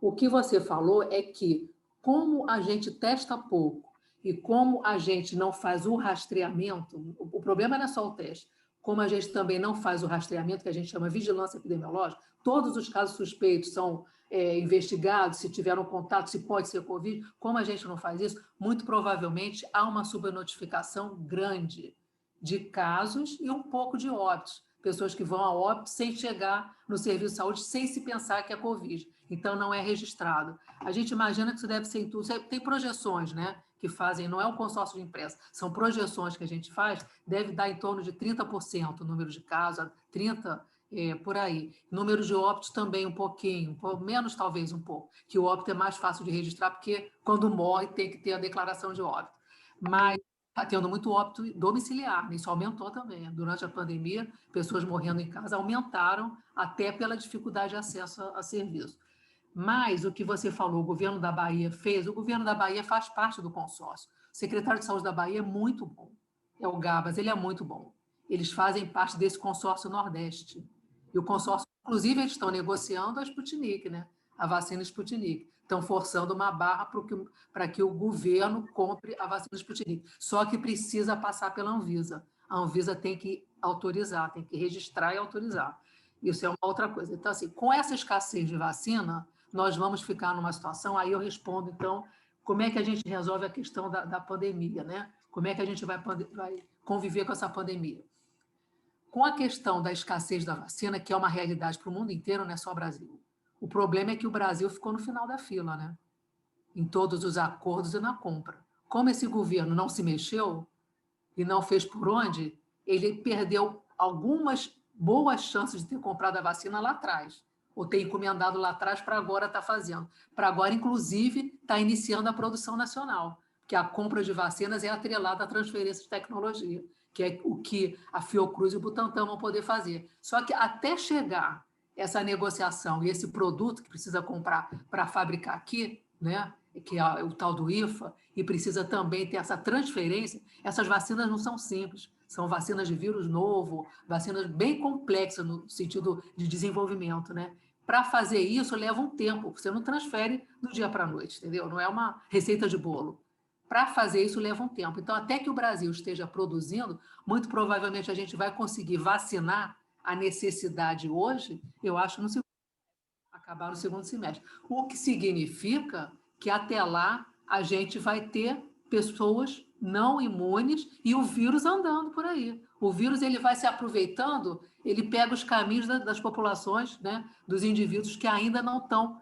O que você falou é que, como a gente testa pouco e como a gente não faz o rastreamento, o problema não é só o teste, como a gente também não faz o rastreamento, que a gente chama vigilância epidemiológica, todos os casos suspeitos são investigados, se tiveram contato, se pode ser Covid, como a gente não faz isso, muito provavelmente há uma subnotificação grande de casos e um pouco de óbitos, pessoas que vão a óbito sem chegar no serviço de saúde, sem se pensar que é Covid. Então, não é registrado. A gente imagina que isso deve ser em tudo. Tem projeções, né, que fazem, não é um consórcio de imprensa, são projeções que a gente faz, deve dar em torno de 30% o número de casos, 30%, por aí. Número de óbitos também um pouquinho, menos talvez um pouco, que o óbito é mais fácil de registrar, porque quando morre tem que ter a declaração de óbito. Mas está tendo muito óbito domiciliar, isso aumentou também. Durante a pandemia, pessoas morrendo em casa aumentaram até pela dificuldade de acesso a serviço. Mas o que você falou, o governo da Bahia fez, o governo da Bahia faz parte do consórcio. O secretário de Saúde da Bahia é muito bom, é o Gabas, ele é muito bom. Eles fazem parte desse consórcio Nordeste. E o consórcio, inclusive, eles estão negociando a Sputnik, né? A vacina Sputnik. Estão forçando uma barra para que o governo compre a vacina Sputnik. Só que precisa passar pela Anvisa. A Anvisa tem que autorizar, tem que registrar e autorizar. Isso é uma outra coisa. Então, assim, com essa escassez de vacina, nós vamos ficar numa situação, aí eu respondo, então, como é que a gente resolve a questão da pandemia, né? Como é que a gente vai conviver com essa pandemia? Com a questão da escassez da vacina, que é uma realidade para o mundo inteiro, não é só o Brasil. O problema é que o Brasil ficou no final da fila, né? Em todos os acordos e na compra. Como esse governo não se mexeu e não fez por onde, ele perdeu algumas boas chances de ter comprado a vacina lá atrás, ou ter encomendado lá atrás para agora estar fazendo. Para agora, inclusive, está iniciando a produção nacional, que a compra de vacinas é atrelada à transferência de tecnologia, que é o que a Fiocruz e o Butantan vão poder fazer. Só que até chegar essa negociação e esse produto que precisa comprar para fabricar aqui, né, que é o tal do IFA, e precisa também ter essa transferência, essas vacinas não são simples, são vacinas de vírus novo, vacinas bem complexas no sentido de desenvolvimento, né? Para fazer isso leva um tempo, você não transfere do dia para a noite, entendeu? Não é uma receita de bolo. Para fazer isso leva um tempo. Então, até que o Brasil esteja produzindo, muito provavelmente a gente vai conseguir vacinar a necessidade hoje, eu acho, acabar no segundo semestre. O que significa que até lá a gente vai ter pessoas não imunes e o vírus andando por aí. O vírus ele vai se aproveitando, ele pega os caminhos das populações, né, dos indivíduos que ainda não estão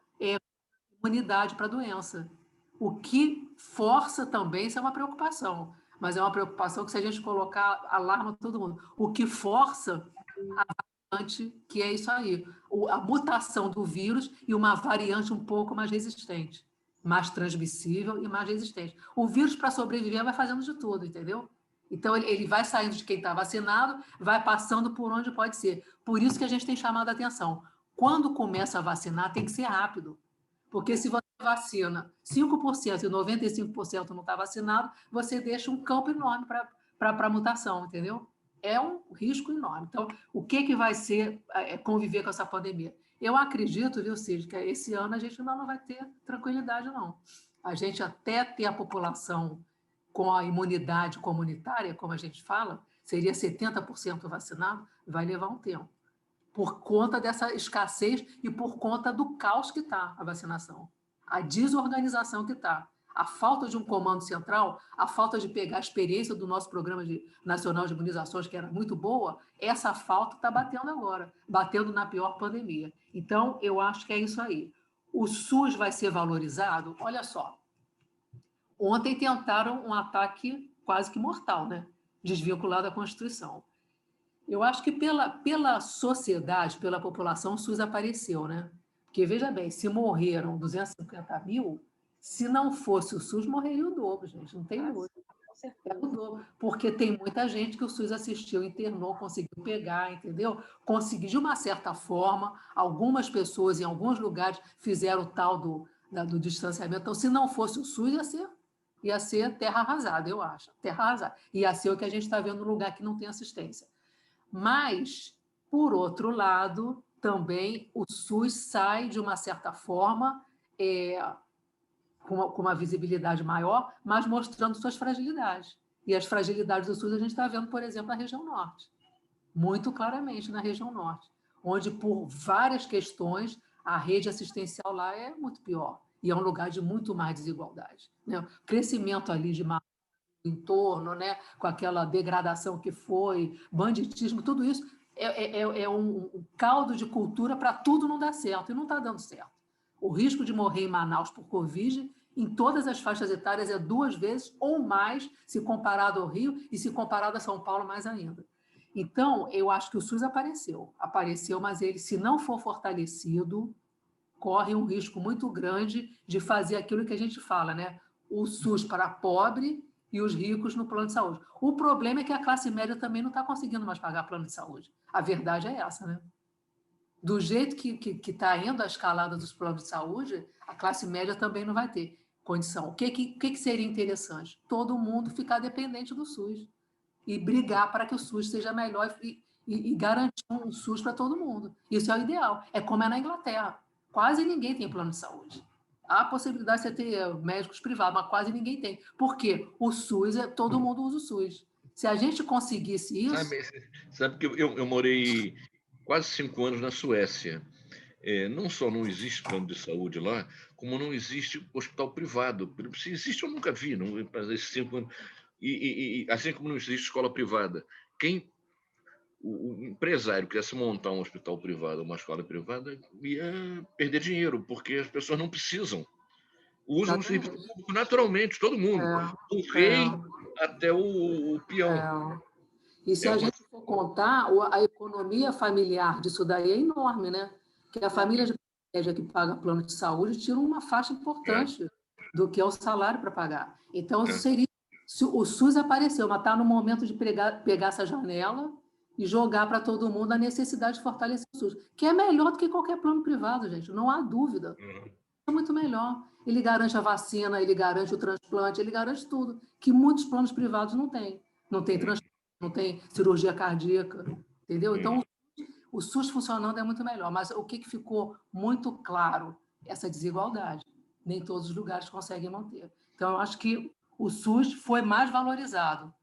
com imunidade para a doença. O que força também, isso é uma preocupação, mas é uma preocupação que se a gente colocar alarma todo mundo. O que força que é isso aí, a mutação do vírus e uma variante um pouco mais resistente, mais transmissível e mais resistente. O vírus, para sobreviver, vai fazendo de tudo, entendeu? Então, ele vai saindo de quem está vacinado, vai passando por onde pode ser. Por isso que a gente tem chamado a atenção. Quando começa a vacinar, tem que ser rápido. Porque se você vacina 5% e 95% não está vacinado, você deixa um campo enorme para a mutação, entendeu? É um risco enorme. Então, o que vai ser conviver com essa pandemia? Eu acredito, viu, Cid, que esse ano a gente ainda não vai ter tranquilidade, não. A gente até ter a população com a imunidade comunitária, como a gente fala, seria 70% vacinado, vai levar um tempo. Por conta dessa escassez e por conta do caos que está a vacinação, a desorganização que está. A falta de um comando central, a falta de pegar a experiência do nosso Programa Nacional de Imunizações, que era muito boa, essa falta está batendo agora, batendo na pior pandemia. Então, eu acho que é isso aí. O SUS vai ser valorizado? Olha só, Ontem tentaram um ataque quase que mortal, né? Desvinculado da Constituição. Eu acho que pela sociedade, pela população, o SUS apareceu, né? Porque, veja bem, se morreram 250 mil, se não fosse o SUS, morreria o dobro, gente, não tem dúvida. É o dobro, porque tem muita gente que o SUS assistiu, internou, conseguiu pegar, entendeu? Conseguiu, de uma certa forma, algumas pessoas em alguns lugares fizeram o tal do distanciamento. Então, se não fosse o SUS, ia ser terra arrasada, eu acho. Terra arrasada. Ia ser o que a gente está vendo no lugar que não tem assistência. Mas, por outro lado, também o SUS sai, de uma certa forma, com uma visibilidade maior, mas mostrando suas fragilidades. E as fragilidades do SUS a gente está vendo, por exemplo, na região norte, muito claramente na região norte, onde, por várias questões, a rede assistencial lá é muito pior, e é um lugar de muito mais desigualdade, né? O crescimento ali de entorno, né? Com aquela degradação que foi, banditismo, tudo isso é um caldo de cultura para tudo não dar certo, e não está dando certo. O risco de morrer em Manaus por Covid, em todas as faixas etárias, é 2 vezes ou mais, se comparado ao Rio, e se comparado a São Paulo, mais ainda. Então, eu acho que o SUS apareceu, mas ele, se não for fortalecido, corre um risco muito grande de fazer aquilo que a gente fala, né? O SUS para pobre e os ricos no plano de saúde. O problema é que a classe média também não está conseguindo mais pagar plano de saúde. A verdade é essa, né? Do jeito que está indo a escalada dos planos de saúde, a classe média também não vai ter condição. O que seria interessante? Todo mundo ficar dependente do SUS e brigar para que o SUS seja melhor e garantir um SUS para todo mundo. Isso é o ideal. É como é na Inglaterra. Quase ninguém tem plano de saúde. Há a possibilidade de você ter médicos privados, mas quase ninguém tem. Por quê? O SUS, todo mundo usa o SUS. Se a gente conseguisse isso... Sabe que eu morei quase 5 anos na Suécia. Não só não existe plano de saúde lá, como não existe hospital privado. Se existe, eu nunca vi, não, esses 5 anos. E assim como não existe escola privada. O empresário que quisesse montar um hospital privado, uma escola privada, ia perder dinheiro, porque as pessoas não precisam. Usam o serviço público naturalmente, todo mundo. Do rei até o peão. E se a gente for contar, a economia familiar disso daí é enorme, né? Porque a família de média que paga plano de saúde tira uma faixa importante do que é o salário para pagar. Então, seria... Se o SUS apareceu, mas está no momento de pegar essa janela e jogar para todo mundo a necessidade de fortalecer o SUS, que é melhor do que qualquer plano privado, gente, não há dúvida. É muito melhor. Ele garante a vacina, ele garante o transplante, ele garante tudo, que muitos planos privados não têm. Não tem transplante, não tem cirurgia cardíaca, entendeu? Então, o SUS funcionando é muito melhor. Mas o que ficou muito claro? Essa desigualdade. Nem todos os lugares conseguem manter. Então, eu acho que o SUS foi mais valorizado,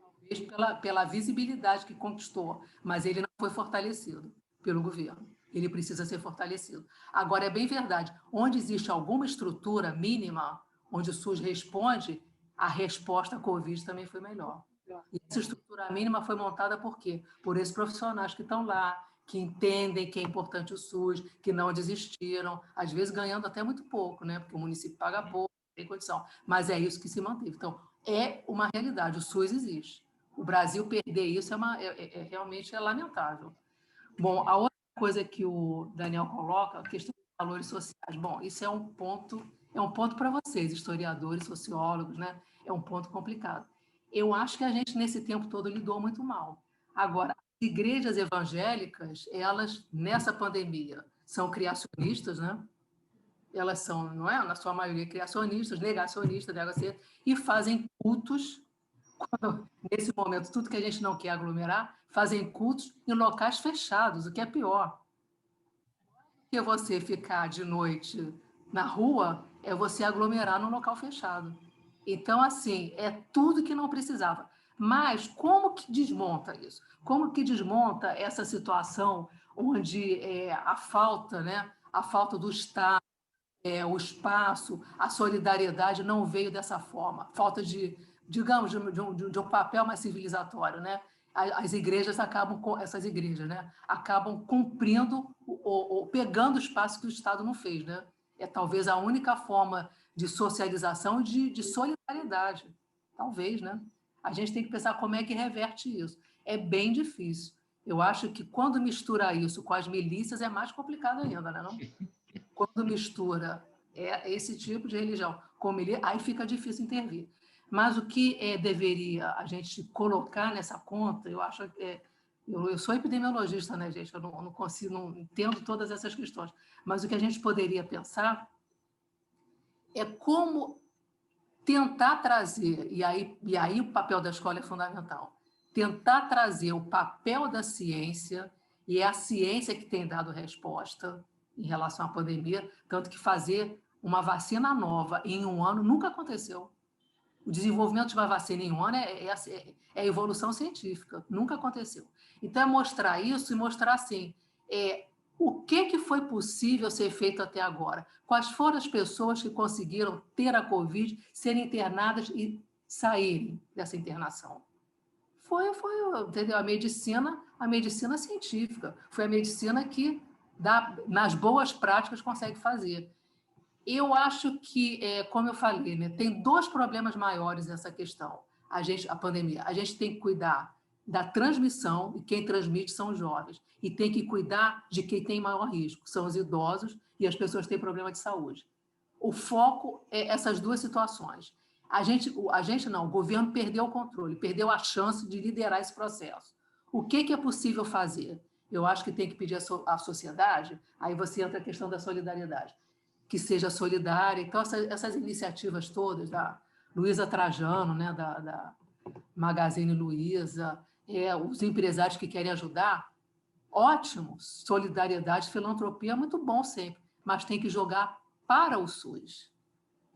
talvez pela visibilidade que conquistou, mas ele não foi fortalecido pelo governo. Ele precisa ser fortalecido. Agora, é bem verdade, onde existe alguma estrutura mínima, onde o SUS responde, a resposta à Covid também foi melhor. E essa estrutura mínima foi montada por quê? Por esses profissionais que estão lá, que entendem que é importante o SUS, que não desistiram, às vezes ganhando até muito pouco, né? Porque o município paga pouco, tem condição. Mas é isso que se manteve. Então, é uma realidade, o SUS existe. O Brasil perder isso realmente é lamentável. Bom, a outra coisa que o Daniel coloca, a questão dos valores sociais. Bom, isso é um ponto para vocês, historiadores, sociólogos, né? É um ponto complicado. Eu acho que a gente, nesse tempo todo, lidou muito mal. Agora, as igrejas evangélicas, elas, nessa pandemia, são criacionistas, né? Elas são, não é? Na sua maioria, criacionistas, negacionistas, e fazem cultos, nesse momento, tudo que a gente não quer aglomerar, fazem cultos em locais fechados, o que é pior. Porque você ficar de noite na rua é você aglomerar num local fechado. Então, assim, é tudo que não precisava. Mas como que desmonta isso? Como que desmonta essa situação onde a falta, né? A falta do Estado, o espaço, a solidariedade não veio dessa forma. Falta de, digamos, de um papel mais civilizatório, né? As igrejas essas igrejas, né? Acabam cumprindo ou pegando o espaço que o Estado não fez, né? É talvez a única forma de socialização, de solidariedade. Talvez, né? A gente tem que pensar como é que reverte isso. É bem difícil. Eu acho que quando mistura isso com as milícias é mais complicado ainda, né? Não? Quando mistura esse tipo de religião com milícia, aí fica difícil intervir. Mas o que deveria a gente colocar nessa conta, eu acho que eu sou epidemiologista, né, gente? Eu não consigo, não entendo todas essas questões. Mas o que a gente poderia pensar é como tentar trazer, e aí o papel da escola é fundamental, tentar trazer o papel da ciência, e é a ciência que tem dado resposta em relação à pandemia, tanto que fazer uma vacina nova em um ano nunca aconteceu. O desenvolvimento de uma vacina em um ano é evolução científica, nunca aconteceu. Então, é mostrar isso e mostrar, assim, o que foi possível ser feito até agora. Quais foram as pessoas que conseguiram ter a Covid, serem internadas e saírem dessa internação? Foi entendeu? A medicina científica. Foi a medicina que, nas boas práticas, consegue fazer. Eu acho que, como eu falei, né, tem 2 problemas maiores nessa questão. A pandemia. A gente tem que cuidar da transmissão, e quem transmite são os jovens. E tem que cuidar de quem tem maior risco, são os idosos e as pessoas que têm problema de saúde. O foco é essas 2 situações. O governo perdeu o controle, perdeu a chance de liderar esse processo. O que é possível fazer? Eu acho que tem que pedir à sociedade, aí você entra a questão da solidariedade, que seja solidária. Então, essas iniciativas todas, da Luísa Trajano, né, da Magazine Luiza, os empresários que querem ajudar, ótimo, solidariedade, filantropia é muito bom sempre, mas tem que jogar para o SUS.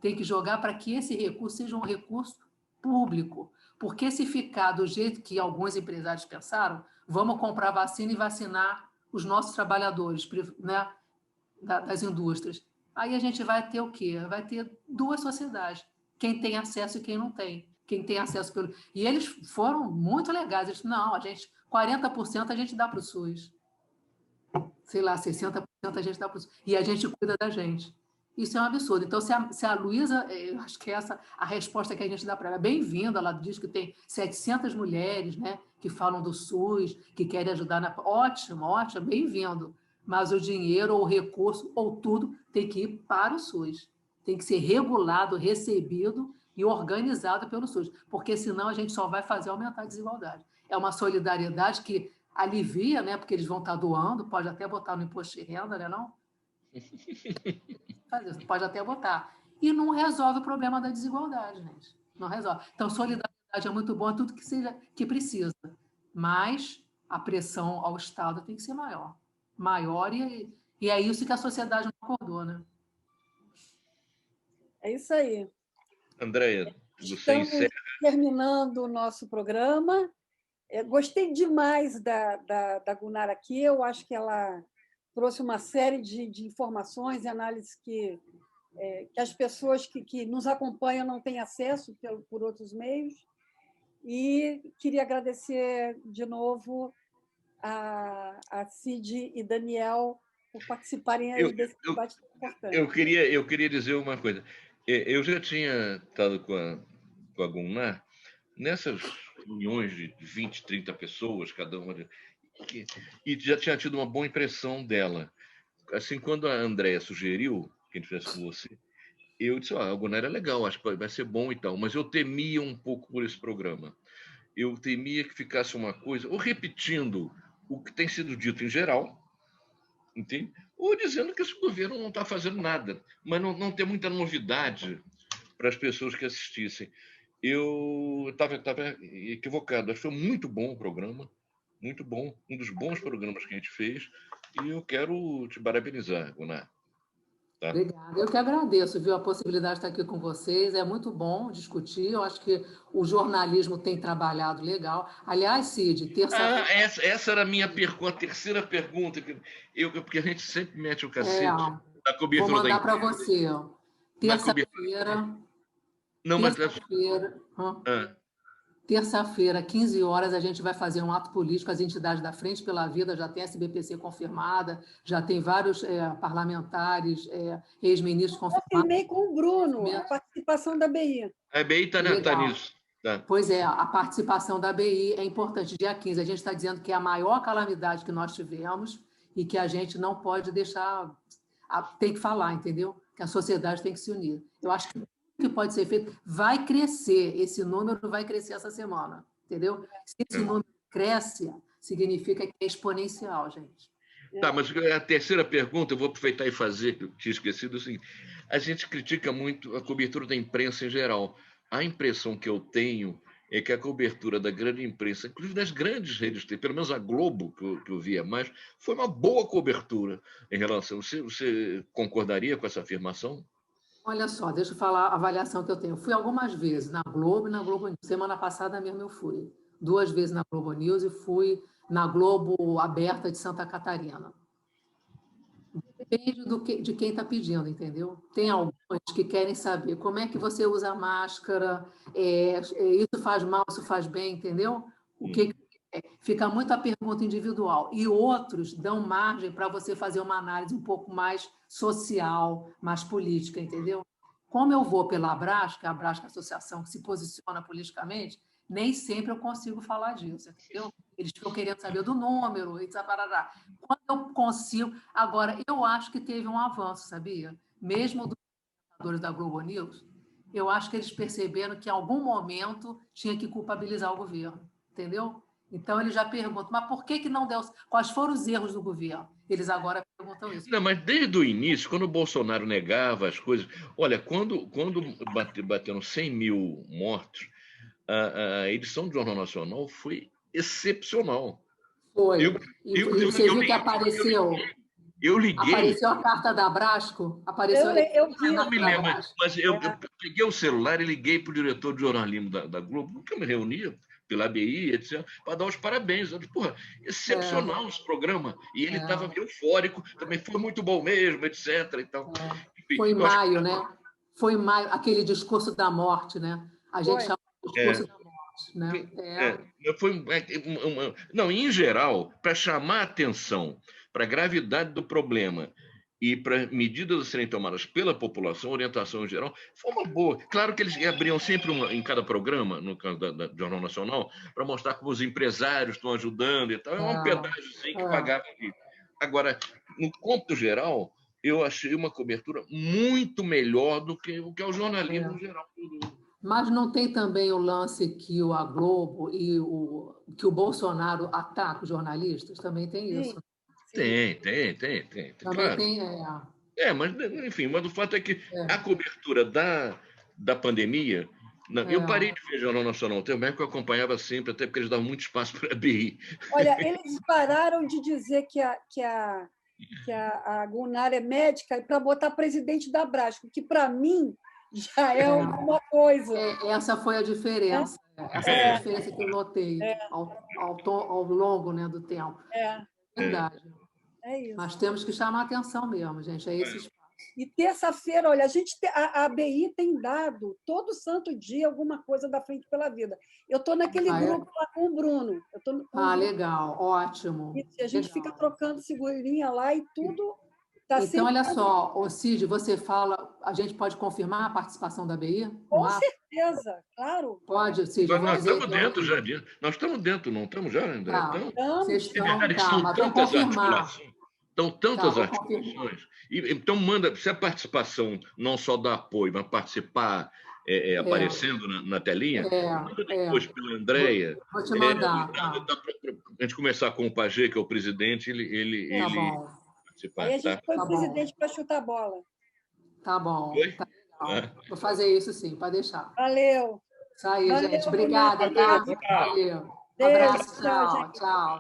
Tem que jogar para que esse recurso seja um recurso público, porque se ficar do jeito que alguns empresários pensaram, vamos comprar vacina e vacinar os nossos trabalhadores, né, das indústrias. Aí a gente vai ter o quê? Vai ter 2 sociedades, quem tem acesso e quem não tem. Quem tem acesso pelo... E eles foram muito legais. Eles, não, 40% a gente dá para o SUS. Sei lá, 60% a gente dá para o SUS. E a gente cuida da gente. Isso é um absurdo. Então, se a Luísa, eu acho que essa a resposta que a gente dá para ela. Bem-vinda, ela diz que tem 700 mulheres, né, que falam do SUS, que querem ajudar. Ótimo, ótimo, bem-vindo. Mas o dinheiro, ou o recurso, ou tudo, tem que ir para o SUS. Tem que ser regulado, recebido e organizado pelo SUS, porque senão a gente só vai fazer aumentar a desigualdade. É uma solidariedade que alivia, né, porque eles vão estar doando, pode até botar no imposto de renda, né, não? Pode até botar. E não resolve o problema da desigualdade, gente. Não resolve. Então, solidariedade é muito bom, é tudo que precisa. Mas a pressão ao Estado tem que ser maior. Maior, e é isso que a sociedade não acordou, né? É isso aí. Andréia, você Estamos encerra. terminando o nosso programa. Gostei demais da Gunnar aqui. Eu acho que ela trouxe uma série de informações e análises que as pessoas que nos acompanham não têm acesso por outros meios. E queria agradecer de novo a Cid e Daniel por participarem aí desse debate tão importante. Eu queria dizer uma coisa. Eu já tinha estado com a Gunnar nessas reuniões de 20, 30 pessoas, cada uma, e já tinha tido uma boa impressão dela. Assim, quando a Andréia sugeriu que a gente fizesse com você, eu disse, a Gunnar é legal, acho que vai ser bom e tal, mas eu temia um pouco por esse programa. Eu temia que ficasse uma coisa, ou repetindo o que tem sido dito em geral, entende? Ou dizendo que esse governo não está fazendo nada, mas não tem muita novidade para as pessoas que assistissem. Eu estava equivocado. Acho que foi muito bom o programa, muito bom, um dos bons programas que a gente fez, e eu quero te parabenizar, Gunnar. Tá? Obrigada. Eu que agradeço, viu, a possibilidade de estar aqui com vocês. É muito bom discutir. Eu acho que o jornalismo tem trabalhado legal. Aliás, Cid, terça-feira... essa era a minha pergunta, a terceira pergunta, porque a gente sempre mete o cacete da cobertura. Vou mandar para você. Terça-feira... Não, terça-feira... Terça-feira, 15 horas, a gente vai fazer um ato político, as entidades da Frente pela Vida, já tem a SBPC confirmada, já tem vários parlamentares, ex-ministros confirmados. Confirmei com o Bruno a participação da BI. A BI está nisso. Tá. Pois é, a participação da BI é importante. Dia 15, a gente está dizendo que é a maior calamidade que nós tivemos e que a gente não pode deixar... Tem que falar, entendeu? Que a sociedade tem que se unir. Eu acho que o que pode ser feito vai crescer, esse número vai crescer essa semana, entendeu? Se esse número cresce, significa que é exponencial, gente. Tá, mas a terceira pergunta, eu vou aproveitar e fazer, que eu tinha esquecido, é o seguinte: a gente critica muito a cobertura da imprensa em geral. A impressão que eu tenho é que a cobertura da grande imprensa, inclusive das grandes redes, pelo menos a Globo, que eu via mais, foi uma boa cobertura em relação... Você concordaria com essa afirmação? Olha só, deixa eu falar a avaliação que eu tenho. Fui algumas vezes na Globo e na Globo News. Semana passada mesmo eu fui 2 vezes na Globo News e fui na Globo Aberta de Santa Catarina. Depende de quem está pedindo, entendeu? Tem alguns que querem saber como é que você usa a máscara, isso faz mal, isso faz bem, entendeu? O que fica muito a pergunta individual. E outros dão margem para você fazer uma análise um pouco mais social, mais política, entendeu? Como eu vou pela Abrasca, a associação que se posiciona politicamente, nem sempre eu consigo falar disso, entendeu? Eles ficam querendo saber do número, etc. Quando eu consigo... Agora, eu acho que teve um avanço, sabia? Mesmo dos apresentadores da Globo News, eu acho que eles perceberam que em algum momento tinha que culpabilizar o governo, entendeu? Então, eles já perguntam, mas por que não deu... Quais foram os erros do governo? Eles agora perguntam isso. Não, mas desde o início, quando o Bolsonaro negava as coisas... Olha, quando bateram 100 mil mortos, a edição do Jornal Nacional foi excepcional. Foi. Você viu que apareceu... Eu liguei... Apareceu a carta da Abrasco? Apareceu eu não me lembro, mas eu peguei o celular e liguei para o diretor de jornalismo da Globo, que eu me reunia pela ABI, etc., para dar os parabéns. Eu disse, porra, excepcional esse programa. E ele estava eufórico, também foi muito bom mesmo, etc. Então, enfim, foi em maio, né? Foi em maio, aquele discurso da morte, né? A gente chama de discurso da morte, né? Não, em geral, para chamar a atenção para a gravidade do problema e para medidas a serem tomadas pela população, orientação em geral, foi uma boa. Claro que eles abriam sempre em cada programa, no caso do Jornal Nacional, para mostrar como os empresários estão ajudando e tal. É um pedágio assim, que pagava ali. Agora, no cômputo geral, eu achei uma cobertura muito melhor do que o que é o jornalismo geral. Mas não tem também o lance que a Globo e que o Bolsonaro ataca os jornalistas? Também tem isso. Tem. Também claro. tem, mas, enfim, mas o fato é que a cobertura da pandemia... Eu parei de ver Jornal Nacional, também que eu acompanhava sempre, até porque eles davam muito espaço para a BI. Olha, eles pararam de dizer que a Gunnar é médica para botar presidente da Abrasco, que, para mim, já é alguma coisa. Essa foi a diferença. Essa foi a diferença que eu notei ao longo, né, do tempo. Verdade. É isso. Mas temos que chamar a atenção mesmo, gente. É esse espaço. E terça-feira, olha, a ABI tem dado todo santo dia alguma coisa da Frente pela Vida. Eu estou naquele grupo lá com o Bruno. Legal, ótimo. E a gente fica trocando figurinha lá e tudo. Tá então, olha só, Cid, você fala, a gente pode confirmar a participação da ABI? Com certeza, claro. Pode, Cid. Nós estamos dentro já disso. Nós estamos dentro, não estamos já, André? Vocês estão, são tantas articulações. São tantas articulações. Então, se a participação não só dá apoio, mas participar aparecendo na telinha, manda depois pela Andréia. Vou te mandar. A gente começar com o Pagê, que é o presidente, ele participar. Aí a gente põe o presidente para chutar a bola. Tá bom. Tá legal. Vou fazer isso sim, pode deixar. Valeu. Isso aí, gente. Obrigada, tá? Valeu. Beijo, abraço, tchau.